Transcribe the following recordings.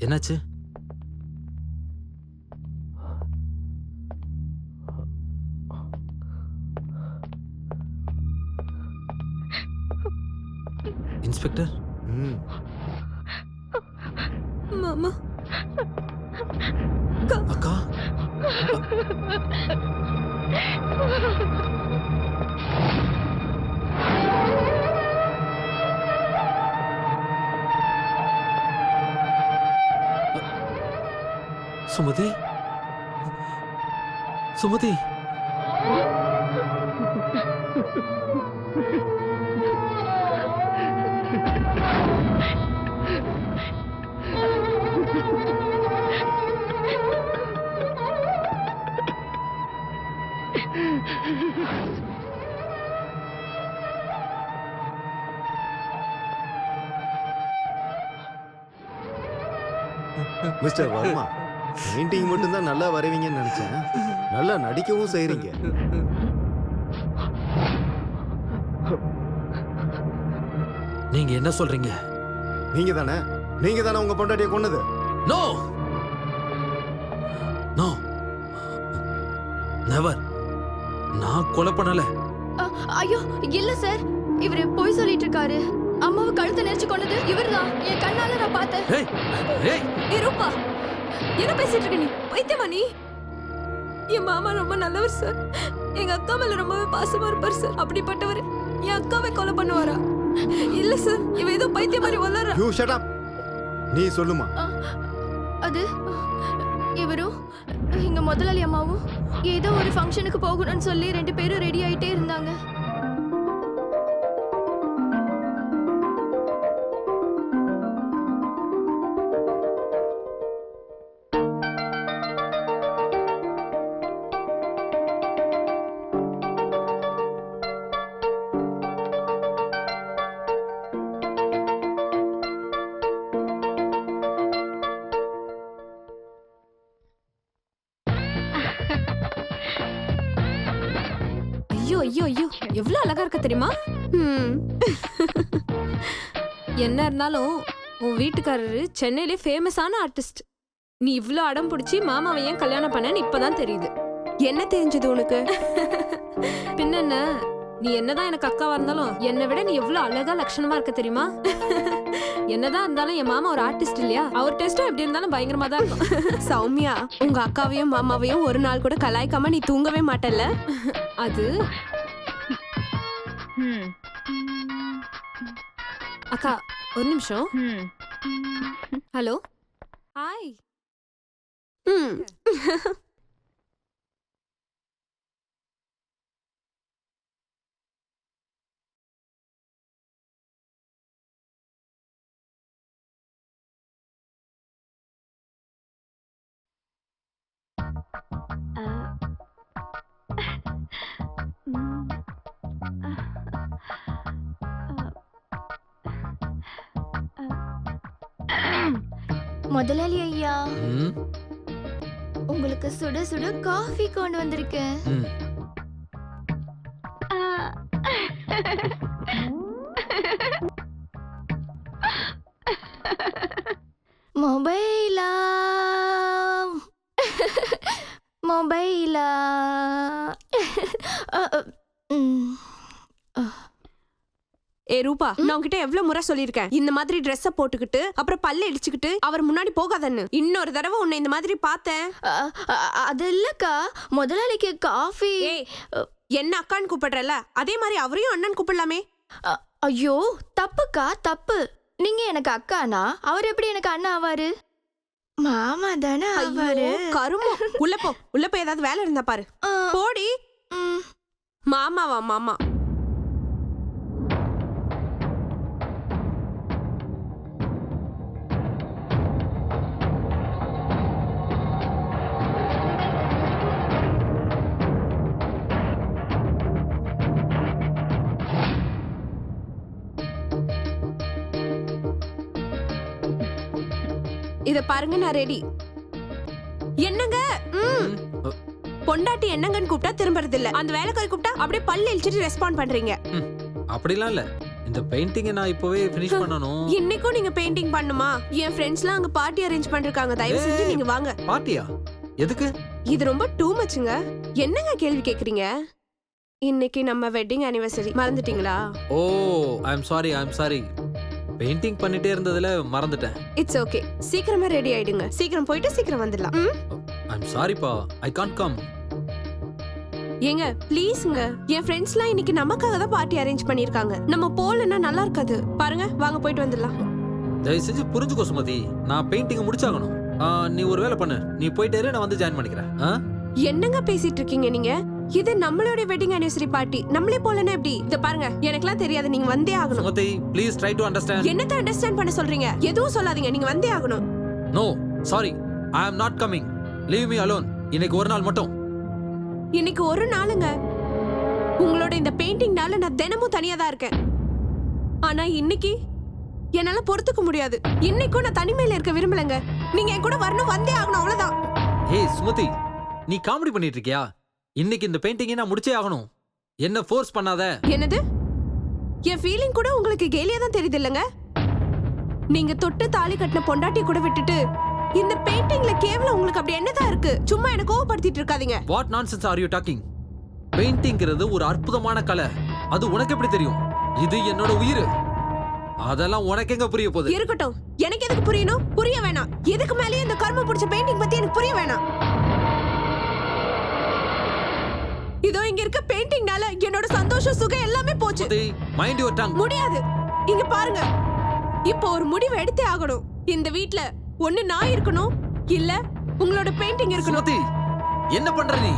என்னாச்சு? இன்ஸ்பெக்டர். மாமா. அக்கா. சுமதி. சுமதி. மிஸ்டர் வர்மா, பெயிண்டிங் மட்டும் தான் நல்லா வரைவீங்கன்னு நினைச்சேன். நல்லா நடிக்கவும் செய்றீங்க. நீங்க என்ன சொல்றீங்க? நீங்க தானே உங்க பொண்டாட்டியை கொன்னது? No no, never. நான் கொலை பண்ணல. ஐயோ இல்ல சார், இவரு பொய் சொல்லிட்டு இருக்காரு. அம்மாவை கழுத்தை நெரிச்சு கொண்டது இவர்தான். என் கண்ணால நான் பார்த்தேன். ஏய் ஏய் ஏய் ரூபா, என்ன பேசிட்டு இருக்க நீ? பைத்தியமா நீ? என் மாமா ரொம்ப நல்லவர் சார். எங்க அக்கா மேல ரொம்பவே பாசமா இருப்பார் சார். அப்படிப்பட்டவர் என் அக்காவை கொலை பண்ணுவாரா? இல்ல சார், இவ ஏதோ பைத்தியம் மாதிரி வளர. You shut up. நீ சொல்லுமா. அது இவரும் எங்க முதலாளி அம்மாவும் ஏதோ ஒரு ஃபங்க்ஷனுக்கு போகணும்னு சொல்லி 2 பேரும் ரெடி ஆயிட்டே இருந்தாங்க. ஐயோ ஐயோ ஐயோ, எவ்வளவு அழகா இருக்க தெரியுமா? என்ன இருந்தாலும் உன் வீட்டுக்காரரு சென்னையிலே ஃபேமஸான ஆர்டிஸ்ட். நீ இவ்ளோ அடம் பிடிச்சி மாமாவை ஏன் கல்யாணம் பண்ணன்னு இப்பதான் தெரியுது. என்ன தெரிஞ்சது உனக்கு? பின்ன என்ன, நீ என்னதான் எனக்கு அக்காவா இருந்தாலும் என்னை விட நீ எவ்வளவு அழகா லட்சணமா இருக்க தெரியுமா? என்னதான் இருந்தாலும் என் மாமா ஒரு ஆர்டிஸ்ட் இல்லையா? அவர் டெஸ்டும் எப்படி இருந்தாலும் பயங்கரமா தான் இருக்கும். சௌமியா, உங்க அக்காவையும் மாமாவையும் ஒரு நாள் கூட கலாய்க்காம நீ தூங்கவே மாட்டல்ல? அது அக்கா ஒரு நிமிஷம். ஹலோ. ஹாய். முதலாளி ஐயா, உங்களுக்கு சுட சுட காஃபி கொண்டு வந்திருக்கேன். மொபைலா மொபைலா. ஏ ரூபா, நான் உன்கிட்ட எவ்வளவு முறை சொல்லிருக்கேன், இந்த மாதிரி ட்ரெஸ்ஸ போட்டுக்கிட்டு அப்புறம் பல்ல இடிச்சுக்கிட்டு அவர் முன்னாடி போகாதன்னு. இன்னொரு தடவை உன்னை இந்த மாதிரி பார்த்தேன். அது இல்லக்கா, முதலாளிக்கு காஃபி. ஏய், என்ன அக்கான்னு கூப்பிடுறல, அதே மாதிரி அவரையும் அண்ணன் கூப்பிடலாமே. ஐயோ தப்புக்கா, தப்பு. நீங்க எனக்கு அக்கானா, அவர் எப்படி எனக்கு அண்ணா ஆவாரு? மாமா தானே ஆவாரு. கருமோ, உள்ள போ, உள்ள போய் ஏதாவது வேலை இருந்தா பாரு. போடி. மாமாவா மாமா? இத பாருங்க, நான் ரெடி. என்னங்க? பொண்டாட்டி என்னங்கன்னு கூப்பிட்டா திரும்பறது இல்ல, அந்த வேலைக்காரி கூப்பிட்டா அப்படியே பல்ல இழிச்சிட்டு ரெஸ்பாண்ட் பண்றீங்க. அப்படிலாம் இல்ல, இந்த பெயிண்டிங்கை நான் இப்போவே ஃபினிஷ் பண்ணணும். இன்னைக்கும் நீங்க பெயிண்டிங் பண்ணுமா? என் ஃப்ரெண்ட்ஸ்லாம் அங்க பார்ட்டி அரேஞ்ச் பண்ணிருக்காங்க. தயவு செஞ்சு நீங்க வாங்க. பார்ட்டியா? எதுக்கு? இது ரொம்ப டூ மச்சுங்க. என்னங்க கேள்வி கேக்குறீங்க? இன்னைக்கு நம்ம வெட்டிங் ஆனிவர்சரி, மறந்துட்டீங்களா? ஓ, ஐ அம் சாரி. பெயிண்டிங் பண்ணிட்டே இருந்ததுல மறந்துட்டேன். It's okay. சீக்கிரமா ரெடி ஆயிடுங்க. சீக்கிரம் போயிட்டு சீக்கிரம் வந்துடலாம். ஐ அம் சாரிப்பா, ஐ கான்ட் கம். ஏங்க ப்ளீஸ்ங்க, என் ஃப்ரெண்ட்ஸ்லாம் இன்னைக்கு நமக்காக தான் பார்ட்டி அரேஞ்ச் பண்ணிருக்காங்க. நம்ம போலன்னா நல்லா இருக்காது. பாருங்க, வாங்க போயிட்டு வந்துடலாம். தயவு செஞ்சு புரிஞ்சுக்கோ சுமதி, நான் பெயிண்டிங் முடிச்சாகணும். நீ ஒரு வேலை பண்ணு, நீ போயிட்டே இரு, நான் வந்து ஜாயின் பண்ணிக்கிறேன். என்னங்க பேசிட்டு இருக்கீங்க நீங்க? இது நம்மளோட வெட்டிங் ஆனிவர்சரி பார்ட்டி. நம்மளே போலன்னா எப்படி? இத பாருங்க, எனக்குலாம் தெரியாது, நீங்க வந்தே ஆகணும். Sumathi please try to understand. என்னத்த அண்டர்ஸ்டாண்ட் பண்ண சொல்றீங்க? எதுவும் சொல்லாதீங்க, நீங்க வந்தே ஆகணும். No sorry, I am not coming. Leave me alone. இன்னைக்கு ஒரு நாள் மட்டும். இன்னைக்கு ஒரு நாளுங்க. உங்களோட இந்த பெயிண்டிங்னால நான் தினமும் தனியா தான் இருக்கேன். ஆனா இன்னைக்கு என்னால பொறுத்துக்க முடியாது. இன்னைக்கும் நான் தனிமையில இருக்க விரும்பலங்க. நீங்க என் கூட வரணும், வந்தே ஆகணும், அவ்வளவுதான். ஏய் சுமதி, நீ காமெடி பண்ணிட்டு இருக்கியா? இன்னைக்கு இந்த பெயிண்டிங்கை நான் முடிச்சே ஆகணும். என்ன ஃபோர்ஸ் பண்ணாத. என்னது? என் ஃபீலிங் கூட உங்களுக்கு கேலியா தான் தெரியுது இல்லங்க? நீங்க தொட்டு தாலி கட்டின பொண்டாட்டி கூட விட்டுட்டு இந்த பெயிண்டிங்ல கேவலம் உங்களுக்கு அப்படி என்னதான் இருக்கு? சும்மா என்ன கோவப்படுத்திட்டு இருக்காதீங்க. What nonsense are you talking? பெயிண்டிங்கிறது ஒரு அற்புதமான கலை. அது உனக்கு எப்படி தெரியும்? இது என்னோட உயிர். அதெல்லாம் உனக்கு எங்க புரிய போகுது? இருக்கட்டும், எனக்கு எதுக்கு புரியணும்? புரிய வேணாம். எதுக்கு மேலேயே இந்த கர்ம பிடிச்ச பெயிண்டிங் பத்தி எனக்கு புரிய வேணாம். இதோ இங்க இருக்க பெயிண்டிங்னால என்னோட சந்தோஷம், சுகம் எல்லாமே போச்சு. Mind your tongue. முடியாது. இங்க பாருங்க, இப்போ ஒரு முடிவு எடுத்தே ஆகணும். இந்த வீட்ல ஒண்ணு நான் இருக்கணும், இல்ல உங்களோட பெயிண்டிங் இருக்கணும். சுமதி, என்ன பண்ற நீ?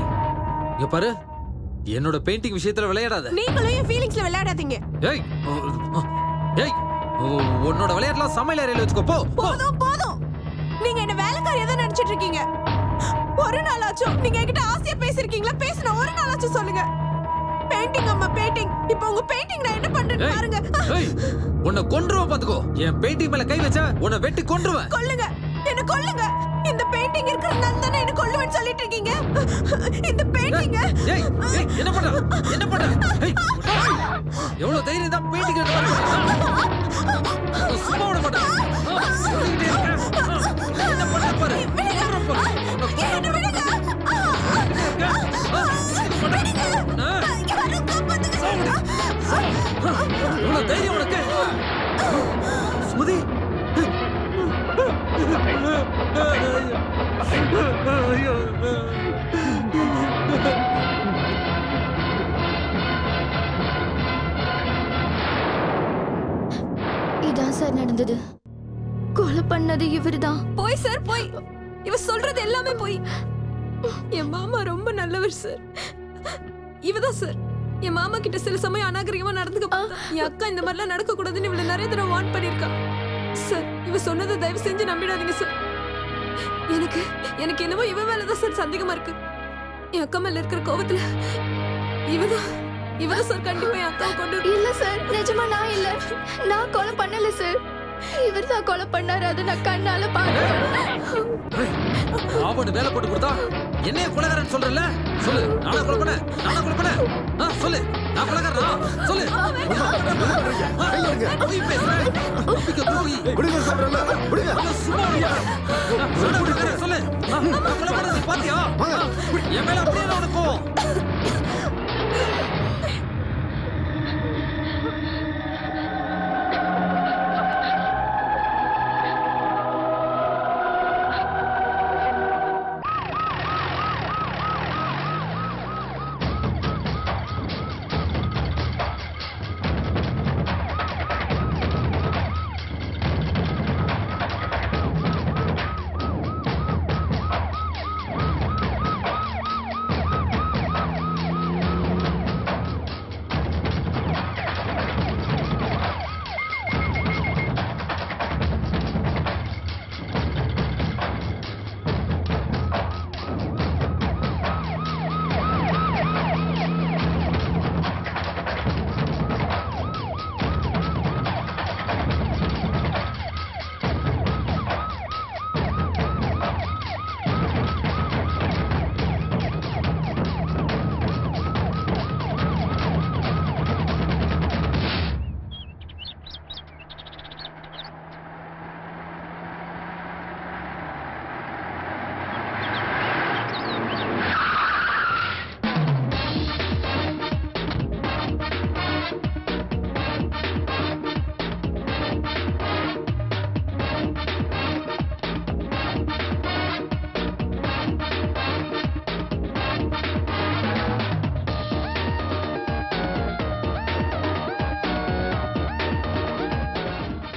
இங்க பாரு, என்னோட பெயிண்டிங் விஷயத்துல விளையாடாத. நீங்களும் என் ஃபீலிங்ஸ்ல விளையாடாதீங்க. ஏய் ஏய், உன்னோட விளையாட்டுலாம் சமையல் அறையில வச்சுக்கோ. போ. போதும் போதும். நீங்க என்ன வேலைக்காரியா தான் நினைச்சிட்டு இருக்கீங்க. ஒரு நாளாச்சும் நீங்க என்கிட்ட ஆசையா பேசிருக்கீங்களா? பேசின ஒரு நாளாச்சும் சொல்லுங்க. பெயிண்டிங் அம்மா பெயிண்டிங். இப்போ உங்க பெயிண்டிங் நான் என்ன பண்றேன்னு பாருங்க. ஏய், உன்னை கொன்றுவேன் பாத்துக்கோ. என் பெயிண்டிங் மேல கை வச்சா உன்னை வெட்டி கொன்றுவேன். கொல்லுங்க, என்ன கொல்லுங்க. இந்த பெயிண்டிங் இருக்கிறதுனால தானே என்ன கொல்லுவேன்னு சொல்லிட்டு இருக்கீங்க. இந்த பெயிண்டிங். ஏய் ஏய், என்ன பண்ற? என்ன பண்ற? ஏய், எவ்வளவு தைரியம் தான் பெயிண்டிங் சும்மா விட மாட்டேன். சொல்லிக்கிட்டே இருக்க. என்ன பண்ற பாரு. என்ன விடுங்க. எவ்வளவு தைரியம் உனக்கு? சுமதி, இதான் சார் நடந்தது. கொலை பண்ணது இவர்தான். போய் சார், போய். இவ சொல்றது எல்லாமே போய். என் மாமா ரொம்ப நல்லவர் சார். இவதான் சார் என் மாமா கிட்ட சில சமயம் அநாகரிகமா நடந்துக்க பார்த்தா. என் அக்கா இந்த மாதிரிலாம் நடக்க கூடாதுன்னு இவளை நிறைய தடவை வார்ன் பண்ணிருக்கா சார். இவ சொன்னதை தயவு செஞ்சு நம்பிடாதீங்க சார். எனக்கு என்னமோ இவ மேலதான் சார் சந்தேகமா இருக்கு. என் அக்கா மேல இருக்கிற கோவத்துல இவதான் சார் கண்டிப்பா என் அக்காவை கொண்டு. இல்ல சார், நிஜமா நான் இல்ல. நான் கொலை பண்ணல சார். இவர் தான் கொலை பண்ணாரு. அதை நான் கண்ணால பார்த்தேன். அவனு வேலை போட்டு கொடுத்தா என்னைய கொலைகாரன் சொல்றல? சொல்லு, நானா கொலை பண்ண? சொல்லு, நான் கொலைகாரனா? சொல்லு. நீ பேசுற? விடுங்க சொல்றேன்ல, விடுங்க. சும்மா சொல்லு. நான் கொலை பண்ணது பாத்தியா? என் மேல அப்படியே உனக்கு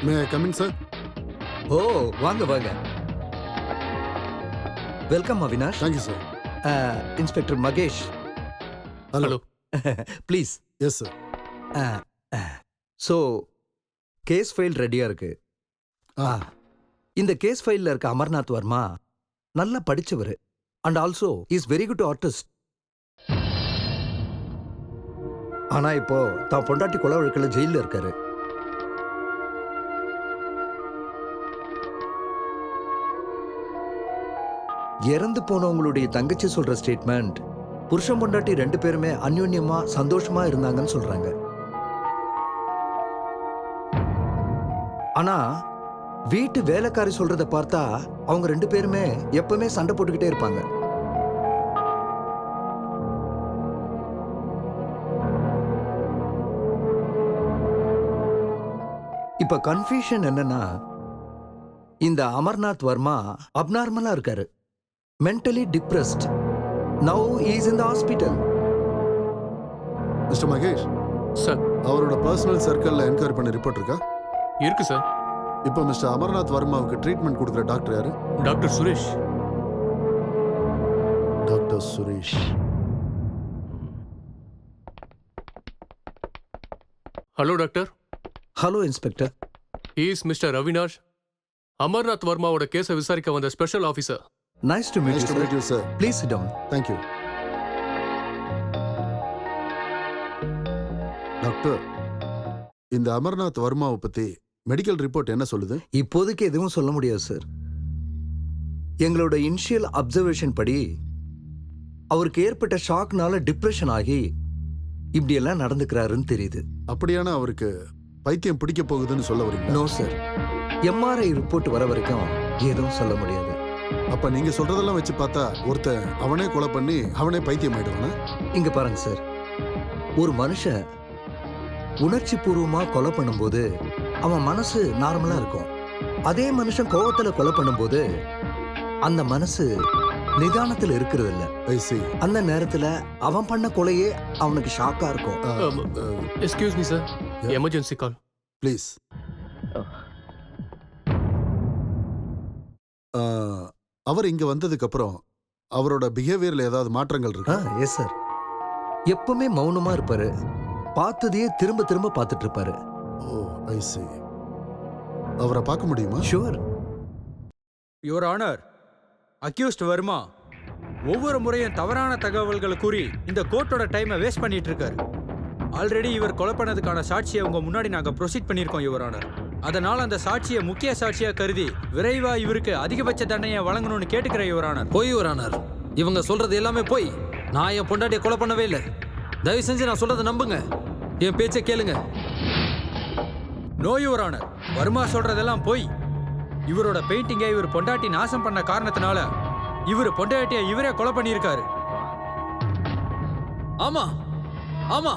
மே I come in sir? Oh வாங்க வாங்க. Welcome Avinash. Thank you sir. Inspector Mahesh. Hello. Please. Yes sir. So case file ரெடியா இருக்கு. இந்த கேஸ் ஃபைல்ல இருக்க அமர்நாத் வர்மா நல்லா படிச்சவர் and also is very good artist. ஆனா இப்போ தான் பொண்டாட்டி கொலை வழக்கில் ஜெயிலில் இருக்காரு. இறந்து போனவங்களுடைய தங்கச்சி சொல்ற ஸ்டேட்மெண்ட் புருஷன் பொண்டாட்டி 2 பேருமே அந்யோன்யமா சந்தோஷமா இருந்தாங்கன்னு சொல்றாங்க. ஆனா வீட்டு வேலைக்காரி சொல்றத பார்த்தா அவங்க 2 பேருமே எப்பவுமே சண்டை போட்டுக்கிட்டே இருப்பாங்க. இப்ப கன்ஃபியூஷன் என்னன்னா, இந்த அமர்நாத் வர்மா அப்நார்மலா இருக்காரு, mentally depressed. Now is in the hospital. Mister Mahesh sir. அவரோட பர்சனல் சர்க்கிள்ல என்கொயரி பண்ண ரிப்போர்ட் இருக்கா? இருக்கு சார். இப்போ மிஸ்டர் அமர்நாத் வர்மாவுக்கு ட்ரீட்மெண்ட் கொடுக்குற டாக்டர் யாரு? Doctor Suresh. Doctor Suresh. Hello doctor. Hello inspector. He is mister Avinash, Amarnath வர்மாவோட கேஸை விசாரிக்க வந்த special officer. Nice to meet you sir. Please sit down. Thank you. Doctor, இந்த அமர்நாத் வர்மாவை பத்தி மெடிக்கல் ரிப்போர்ட் என்ன சொல்லுது? இப்போதைக்கு எதுவும் சொல்ல முடியாது சார். எங்களோட இனிஷியல் அப்சர்வேஷன் படி அவருக்கு ஏற்பட்ட ஷாக்னால டிப்ரெஷன் ஆகி இப்படியெல்லாம் நடந்துக்கிறாருன்னு தெரியுது. அப்படியான அவருக்கு பைத்தியம் பிடிக்க போகுதுன்னு சொல்ல வரீங்களா? நோ சார், எம்ஆர்ஐ ரிப்போர்ட் வர வரைக்கும் எதுவும் சொல்ல முடியாது. அப்ப நீங்க சொல்றதெல்லாம் வச்சு பார்த்தா ஒருத்தன் அவனே கொலை பண்ணி அவனே பைத்தியம் ஆயிடுவானா? இங்க பாருங்க சார், ஒரு மனுஷன் உணர்ச்சி பூர்வமா கொலை பண்ணும்போது அவன் மனசு நார்மலா இருக்கும். அதே மனுஷன் கோவத்துல கொலை பண்ணும்போது அந்த மனசு நிதானத்துல இருக்கிறது இல்ல. I see. அந்த நேரத்துல அவன் பண்ண கொலையே அவனுக்கு ஷாக்கா இருக்கும். Excuse me sir, Yeah. Emergency call. Please. அவர் இங்க வந்ததுக்கு அப்புறம் அவரோட பிஹேவியர்ல ஏதாவது மாற்றங்கள் இருக்கா? எஸ் சார், எப்பவுமே மௌனமா இருப்பாரு, பார்த்ததையே திரும்ப திரும்ப பார்த்துட்டு இருப்பாரு. ஓ, ஐ see. அவரை பார்க்க முடியுமா? Sure. Your honour, accused Varma ஒவ்வொரு முறையும் தவறான தகவல்களை கூறி இந்த கோர்ட்டோட டைமை வேஸ்ட் பண்ணிட்டு இருக்காரு. ஆல்ரெடி இவர் கொலை பண்ணதுக்கான சாட்சியை உங்க முன்னாடி நாங்க ப்ரொசீட் பண்ணியிருக்கோம் யுவர் ஆனர். அதனால அந்த சாட்சியை முக்கிய சாட்சியா கருதி விரைவா இவருக்கு அதிகபட்ச தண்டனையை வழங்கணும்னு கேட்டுக்கிறேன் யுவர் ஆனர். போய் யுவர் ஆனர், இவங்க சொல்றது எல்லாமே போய். நான் என் பொண்டாட்டியை கொலை பண்ணவே இல்லை. தயவு செஞ்சு நான் சொல்றதை நம்புங்க, என் பேச்சை கேளுங்க. நோ யுவர் ஆனர், வர்மா சொல்றதெல்லாம் போய். இவரோட பெயிண்டிங்கை இவர் பொண்டாட்டி நாசம் பண்ண காரணத்தினால இவர் பொண்டாட்டியை இவரே கொலை பண்ணியிருக்காரு. ஆமா ஆமா,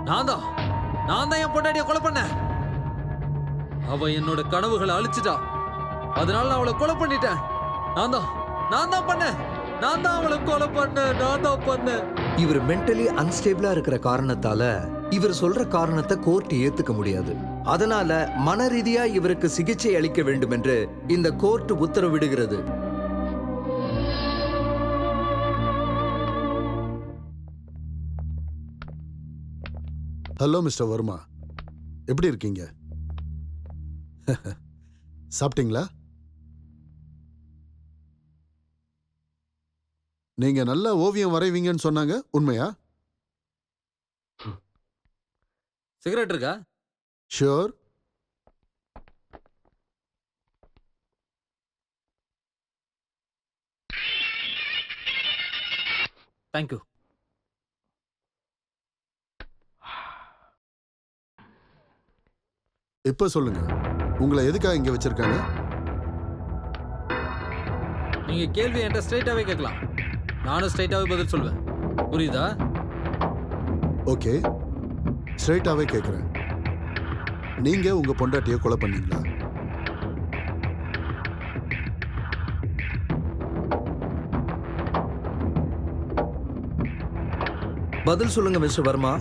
நான் தான் என் பொண்டாட்டியை கொலை பண்ணேன். அவ என்னோட கனவுகளை அழிச்சிட்டா, அதனால நான் அவளை கொலை பண்ணிட்டேன். நான் தான் பண்ணேன். நான் தான் அவளை கொலை பண்ணேன். இவர் மென்டலி அன்ஸ்டேபிளா இருக்கிற காரணத்தால இவர் சொல்ற காரணத்தை கோர்ட் ஏத்துக்க முடியாது. அதனால மன ரீதியா இவருக்கு சிகிச்சை அளிக்க வேண்டும் என்று இந்த கோர்ட் உத்தரவிடுகிறது. ஹலோ மிஸ்டர் வர்மா, எப்படி இருக்கீங்க? சாப்பிட்டீங்களா? நீங்க நல்ல ஓவியம் வரைவீங்கன்னு சொன்னாங்க, உண்மையா? சிகரெட் இருக்கா? ஷூர். தேங்க்யூ. இப்ப சொல்லுங்க, உங்களை எதுக்காக இங்க வச்சிருக்காங்க? நீங்க கேள்வி என்கிட்ட ஸ்ட்ரைட்டாவே கேட்கலாம், நானும் ஸ்ட்ரைட்டாவே பதில் சொல்வேன். புரியுதா? ஓகே, ஸ்ட்ரைட்டாவே கேட்குறேன். நீங்க உங்க பொண்டாட்டியை கொலை பண்ணீங்களா? பதில் சொல்லுங்க மிஸ்டர் வர்மா.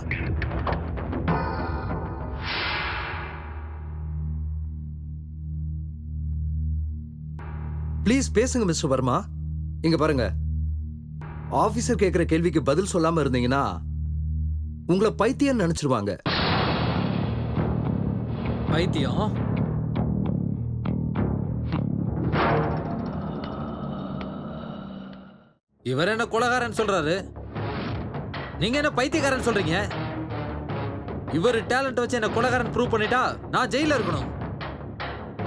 ப்ளீஸ் பேசுங்க மிஸ்டர் வர்மா. இங்க பாருங்க, ஆபீசர் கேட்கிற கேள்விக்கு பதில் சொல்லாம இருந்தீங்கன்னா உங்களை பைத்தியம் நினைச்சிருவாங்க. பைத்தியம்? இவர் என்ன கொலைகாரன் சொல்றாரு, நீங்க என்ன பைத்தியக்காரன் சொல்றீங்க? இவர் டேலண்ட் வச்சு என்ன கொலைகாரன் ப்ரூவ் பண்ணிட்டா நான் ஜெயில இருக்கணும்.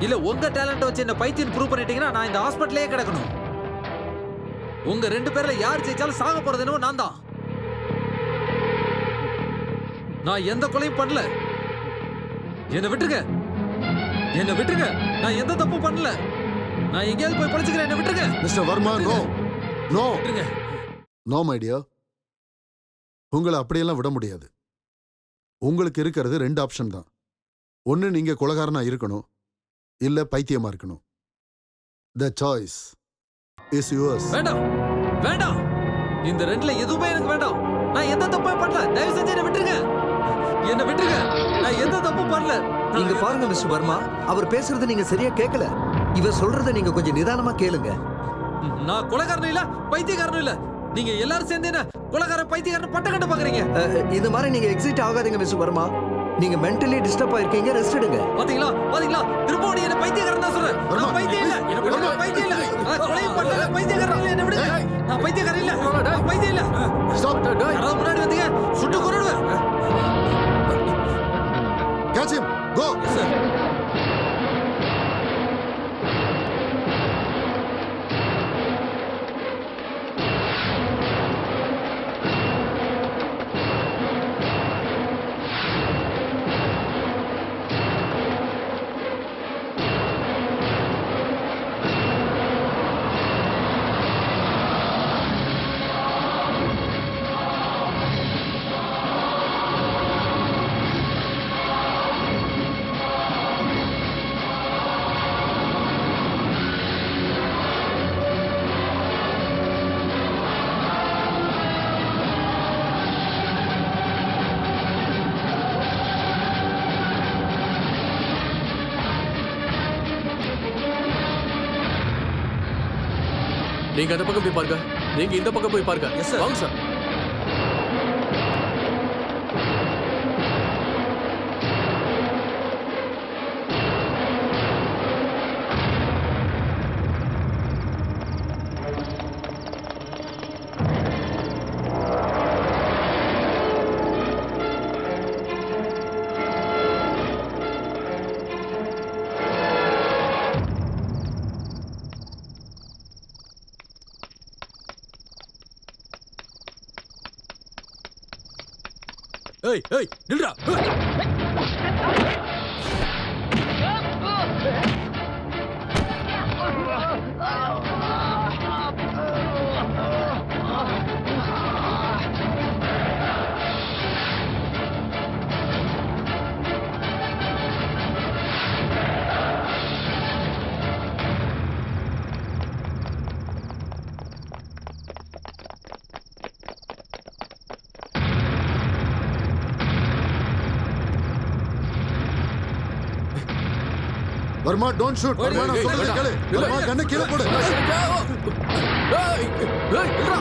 இல்ல உங்க டேலண்ட் வச்சு என்ன பைத்தியம் ப்ரூவ் பண்ணிட்டீங்கன்னா நான் இந்த ஹாஸ்பிட்டலே கிடக்கணும். உங்க 2 பேர்ல யார் ஜெயிச்சாலும் சாக போறது என்னவோ நான் தான். நான் எந்த கொலையும் பண்ணல. என்ன விட்டுருங்க, என்ன விட்டுருங்க. நான் எந்த தப்பும் பண்ணல. நான் எங்கேயாவது போய் படிச்சுக்கிறேன். என்ன விட்டுருங்க மிஸ்டர் வர்மா. நோ நோ விட்டுருங்க. நோ மை டியர், உங்களை அப்படியெல்லாம் விட முடியாது. உங்களுக்கு இருக்கிறது 2 ஆப்ஷன் தான். ஒன்று நீங்க கொலைகாரனா இருக்கணும், இல்ல பைத்தியமா இருக்கணும். The choice is yours. வேண்டாம் வேண்டாம், இந்த 2ல எதுவுமே எனக்கு வேண்டாம். நான் எந்த தப்பும் பண்ணல. தயவு செஞ்சு என்ன விட்டுருங்க, என்ன விட்டுருங்க. நான் எந்த தப்பும் பண்ணல. நீங்க பாருங்க மிஸ்டர் வர்மா, அவர் பேசுறது நீங்க சரியா கேட்கல. இவர் சொல்றத நீங்க கொஞ்சம் நிதானமா கேளுங்க. நான் கொலைகாரனும் இல்ல பைத்தியக்காரனும் இல்ல. நீங்க எல்லாரும் சேர்ந்து என்ன கொலைகாரன் பைத்தியக்காரன் பட்ட கட்ட பாக்குறீங்க. இது மாதிரி நீங்க எக்ஸிட் ஆகாதீங்க மிஸ்டர் வர்மா. நீங்க மென்டலி டிஸ்டர்ப் ஆயிருக்கீங்க, ரெஸ்ட் எடுங்க. பாத்தீங்களா பாத்தீங்களா, திருப்போடி என்ன பைத்தியக்காரன் தான் சொல்றேன். நான் பைத்தியம் இல்ல, என்ன விடுங்க. பைத்தியம் இல்ல, நான் கொலையும் பண்ணல. பைத்தியக்காரன் இல்ல, என்ன விடுங்க. நான் பைத்தியக்காரன் இல்ல, நான் பைத்தியம் இல்ல. ஸ்டாப். யாராவது முன்னாடி வந்தீங்க சுட்டு கொன்னுடுவேன். Catch him. கோ. சார் நீங்க அந்த பக்கம் போய் பாருங்க, நீங்க இந்த பக்கம் போய் பாருங்க. Yes, sir. வாங்க சார். ஏய் ஏய் நில்றா. Verma, don't shoot. வர்மா, நான் சொல்றதை கேளு. வர்மா, கண்ணை கீழே போடு. ஏய், ஏய், நில்றா.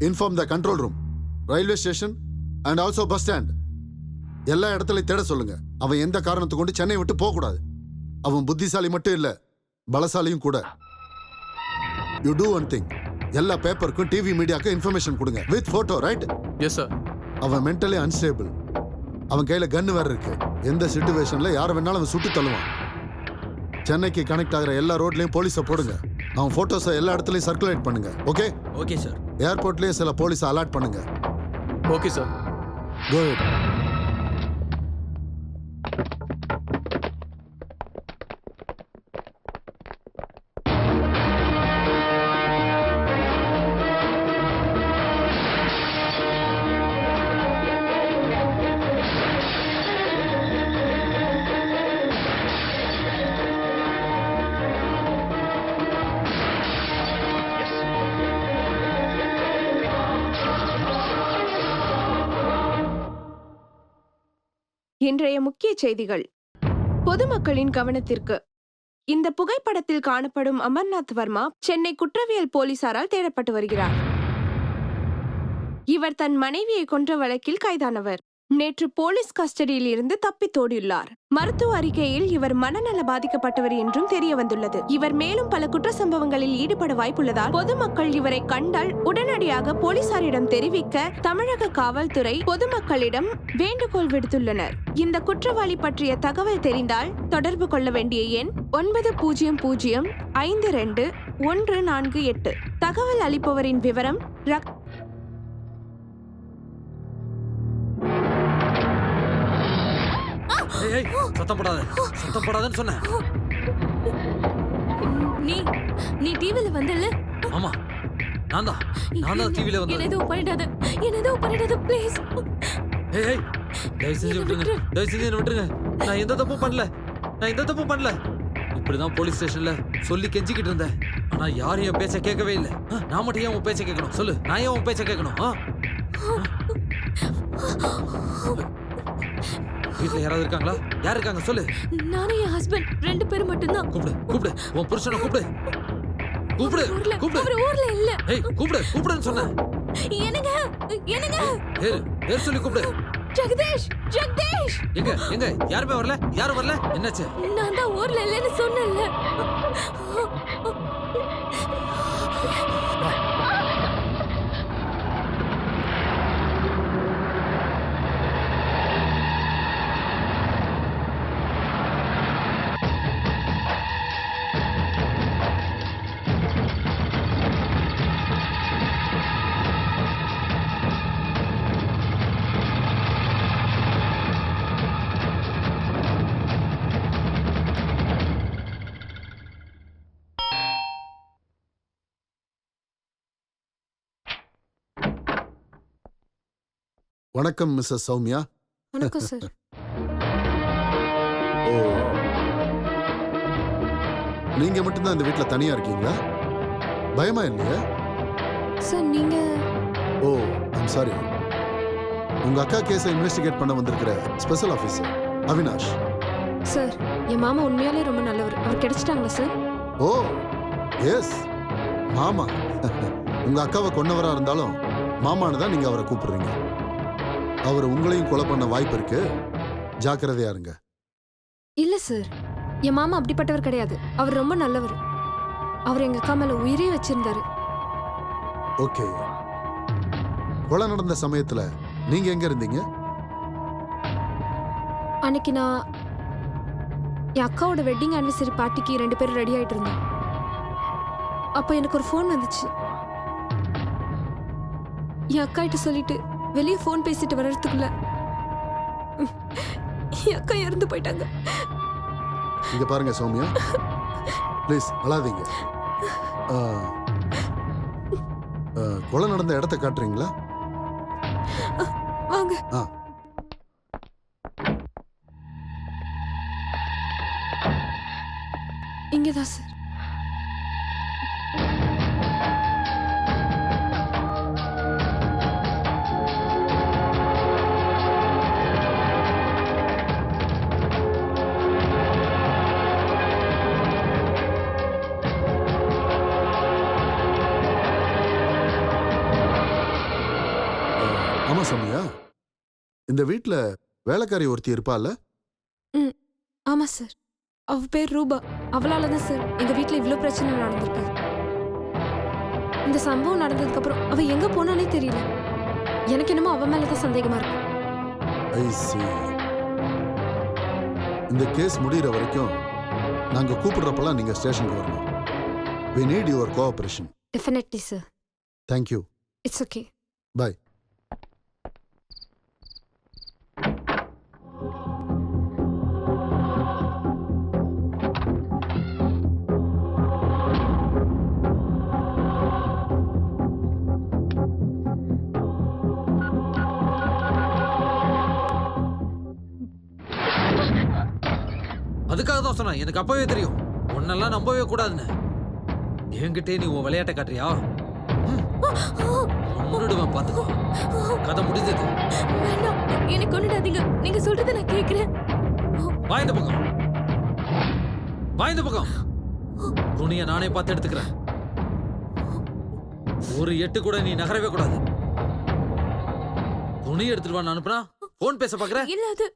Inform the control room, railway station and also bus stand. எல்லா இடத்துலையும் தேட சொல்லுங்க. அவன் எந்த காரணத்தை கொண்டு சென்னை விட்டு போகக்கூடாது. அவன் புத்திசாலி மட்டும் இல்ல, பலசாலியும் கூட. யூ டூ ஒன் திங், எல்லா பேப்பருக்கும் டிவி மீடியாவுக்கும் இன்ஃபர்மேஷன் கொடுங்க with photo, right? Yes sir. அவன் மென்டலி அன்ஸ்டேபிள். அவன் கையில கன்னு வேற இருக்கு. எந்த சிச்சுவேஷன்ல யாரை வேணாலும் அவன் சுட்டு தள்ளுவான். சென்னைக்கு கனெக்ட் ஆகிற எல்லா ரோட்லயும் போலீஸை போடுங்க. அவன் போட்டோஸை எல்லா இடத்துலயும் சர்க்குலேட் பண்ணுங்க. ஓகே? Okay sir. ஏர்போர்ட்லயே சில போலீஸை அலர்ட் பண்ணுங்க. Okay sir. Go ahead. இன்றைய முக்கிய செய்திகள். பொதுமக்களின் கவனத்திற்கு. இந்த புகைப்படத்தில் காணப்படும் அமர்நாத் வர்மா சென்னை குற்றவியல் போலீசாரால் தேடப்பட்டு வருகிறார். இவர் தன் மனைவியை கொன்ற வழக்கில் கைதானவர். நேற்று போலீஸ் கஸ்டடியில் இருந்து தப்பித்தோடியுள்ளார். மருத்துவ அறிக்கையில் இவர் மனநல பாதிக்கப்பட்டவர் என்றும் தெரிய வந்துள்ளது. இவர் மேலும் பல குற்ற சம்பவங்களில் ஈடுபட வாய்ப்புள்ளதால் பொதுமக்கள் இவரை கண்டால் உடனடியாக போலீசாரிடம் தெரிவிக்க தமிழக காவல்துறை பொதுமக்களிடம் வேண்டுகோள் விடுத்துள்ளனர். இந்த குற்றவாளி பற்றிய தகவல் தெரிந்தால் தொடர்பு கொள்ள வேண்டிய எண் 90052148. தகவல் அளிப்பவரின் விவரம் சத்தம் போடாதன்னு சொன்னேன். நீ டிவில வந்தல? ஆமா, நான் தான் டிவில வந்தேன். என்ன எதுவும் பண்ணிடாத ப்ளீஸ். ஏய், தயவு செஞ்சு விட்டுருங்க. நான் எந்த தப்பும் பண்ணல. இப்படிதான் போலீஸ் ஸ்டேஷன்ல சொல்லி கெஞ்சிக்கிட்டு இருந்தேன். ஆனா யாரும் என் பேச்ச கேட்கவே இல்லை. நான் மட்டும் ஏன் உன் பேச்ச கேட்கணும்? சொல்லு, நான் ஏன் உன் பேச்ச கேட்கணும்? வீட்டுல யாராவது இருக்காங்களா? யார் இருக்காங்க சொல்லு. நானும் என் ஹஸ்பண்ட் 2 பேரும் மட்டும்தான். கூப்பிடு உன் புருஷனை கூப்பிடு. அவர் ஊர்ல இல்ல. ஏய், கூப்பிடுன்னு சொன்னேன். என்னங்க பேர் சொல்லி கூப்பிடு. ஜெகதீஷ். எங்க யாரும் வரல? என்னாச்சு? நான் தான் ஊர்ல இல்லன்னு சொன்னேன்ல. வணக்கம் மிஸ்ஸஸ் சௌமியா. வணக்கம் சார். ஓ, நீங்க மட்டும்தான் இந்த வீட்ல தனியா இருக்கீங்களா? பயமா இல்லையா? சார் நீங்க? ஓ, ஐம் சாரி. உங்க அக்கா கேஸை இன்வெஸ்டிகேட் பண்ண வந்திருக்கிற ஸ்பெஷல் ஆஃபீஸர் அவினாஷ். சார், என் மாமா உண்மையாலே ரொம்ப நல்லவர். அவர் கிடைச்சிட்டாங்களா சார்? ஓ எஸ், மாமா. உங்க அக்காவை கொன்னவரா இருந்தாலும் மாமான்னு தான் நீங்க அவரை கூப்பிடுறீங்க. அவர் உங்களையும் கொலை பண்ண வாய்ப்பு இருக்கு, ஜாக்கிரதையா இருங்க. இல்ல சார், என் மாமா அப்படிப்பட்டவர் கிடையாது. அவர் ரொம்ப நல்லவர். அவர் எங்க அக்கா மேல உயிரே வச்சிருந்தாரு. ஓகே, கொலை நடந்த சமயத்துல நீங்க எங்க இருந்தீங்க? அன்னைக்கு நான் என் அக்காவோட வெட்டிங் ஆனிவர்சரி பார்ட்டிக்கு 2 பேரும் ரெடி ஆயிட்டு இருந்தோம். அப்போ எனக்கு ஒரு ஃபோன் வந்துச்சு. என் அக்கா கிட்ட சொல்லிட்டு வெளியே ஃபோன் பேசிட்டு வர்றதுக்குள்ள என் அக்கா இறந்து போயிட்டாங்க. இங்க பாருங்க சௌமியா, ப்ளீஸ் அழாதீங்க. கொலை நடந்த இடத்த காட்டுறீங்களா? வாங்க. இங்கதான் சார். ஆமா சௌமியா, இந்த வீட்ல வேலைக்காரி ஒருத்தி இருப்பாள்ல? ஆமா சார், அவ பேர் ரூபா. அவளால தான் சார் எங்க வீட்ல இவ்ளோ பிரச்சனை நடந்திருக்கு. இந்த சம்பவம் நடந்ததுக்கு அப்புறம் அவ எங்க போனானே தெரியல. எனக்கு என்னமோ அவ மேல தான் சந்தேகமா இருக்கு. ஐ see. இந்த கேஸ் முடிகிற வரைக்கும் நாங்க கூப்பிடுறப்பெல்லாம் நீங்க ஸ்டேஷனுக்கு வரணும். We need your cooperation. Definitely sir. Thank you. It's okay. Bye. அதுக்காக தான் சொன்னேன், எனக்கு அப்பவே தெரியும் உன்னெல்லாம் நம்பவே கூடாதுன்னு. என்கிட்டே நீ உன் விளையாட்டை காட்டுறியா? கொன்னுடுவேன் பாத்துக்கோ. கதை முடிஞ்சது. வேண்டாம், என்னை கொன்னுடாதீங்க. நீங்க சொல்றதை நான் கேக்குறேன். வா இந்த பக்கம். வா இந்த பக்கம். துணியை நானே பார்த்து எடுத்துக்கிறேன். ஒரு எட்டு கூட நீ நகரவே கூடாது. துணி எடுத்துட்டு வான்னு அனுப்புனா போன் பேச பாக்குற. இல்ல அது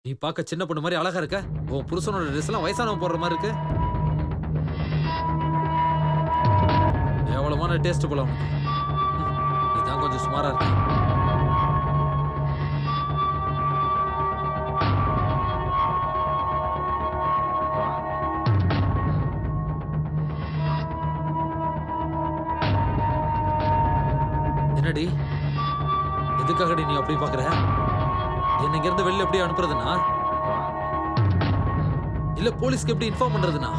நீ பார்க்க சின்ன பொண்ணு மாதிரி அழகா இருக்க. உன் புருஷனோட ட்ரெஸ் எல்லாம் வயசானவன் போடுற மாதிரி இருக்கு. எவ்வளவான டேஸ்ட் போல உனக்கு. இதான் கொஞ்சம் சுமாரா இருக்கு. என்னடி, எதுக்காகடி நீ அப்படி பாக்குற? என்ன இங்க இருந்து வெளில எப்படி அனுப்புறதுனா, இல்ல போலீஸ்க்கு எப்படி இன்ஃபார்ம் பண்றதுனா?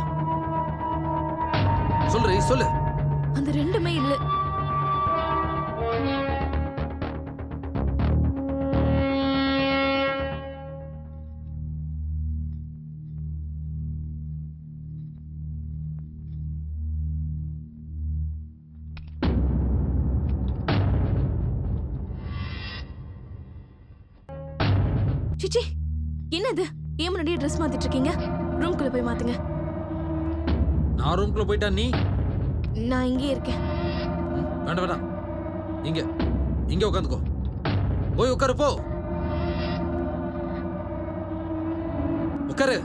சொல்லு. அந்த ரெண்டுமே இல்ல. சிச்சி, என்னது? ஏன் முன்னாடியே ட்ரெஸ் மாத்திட்டு இருக்கீங்க? ரூம்குள்ள போய் மாத்துங்க. நான் ரூம்குள்ள போயிட்டா நீ? நான் இங்கே இருக்கேன். வேண்டாம். இங்க உட்காந்துக்கோ. போய் உட்காரு, போ. உட்காரு.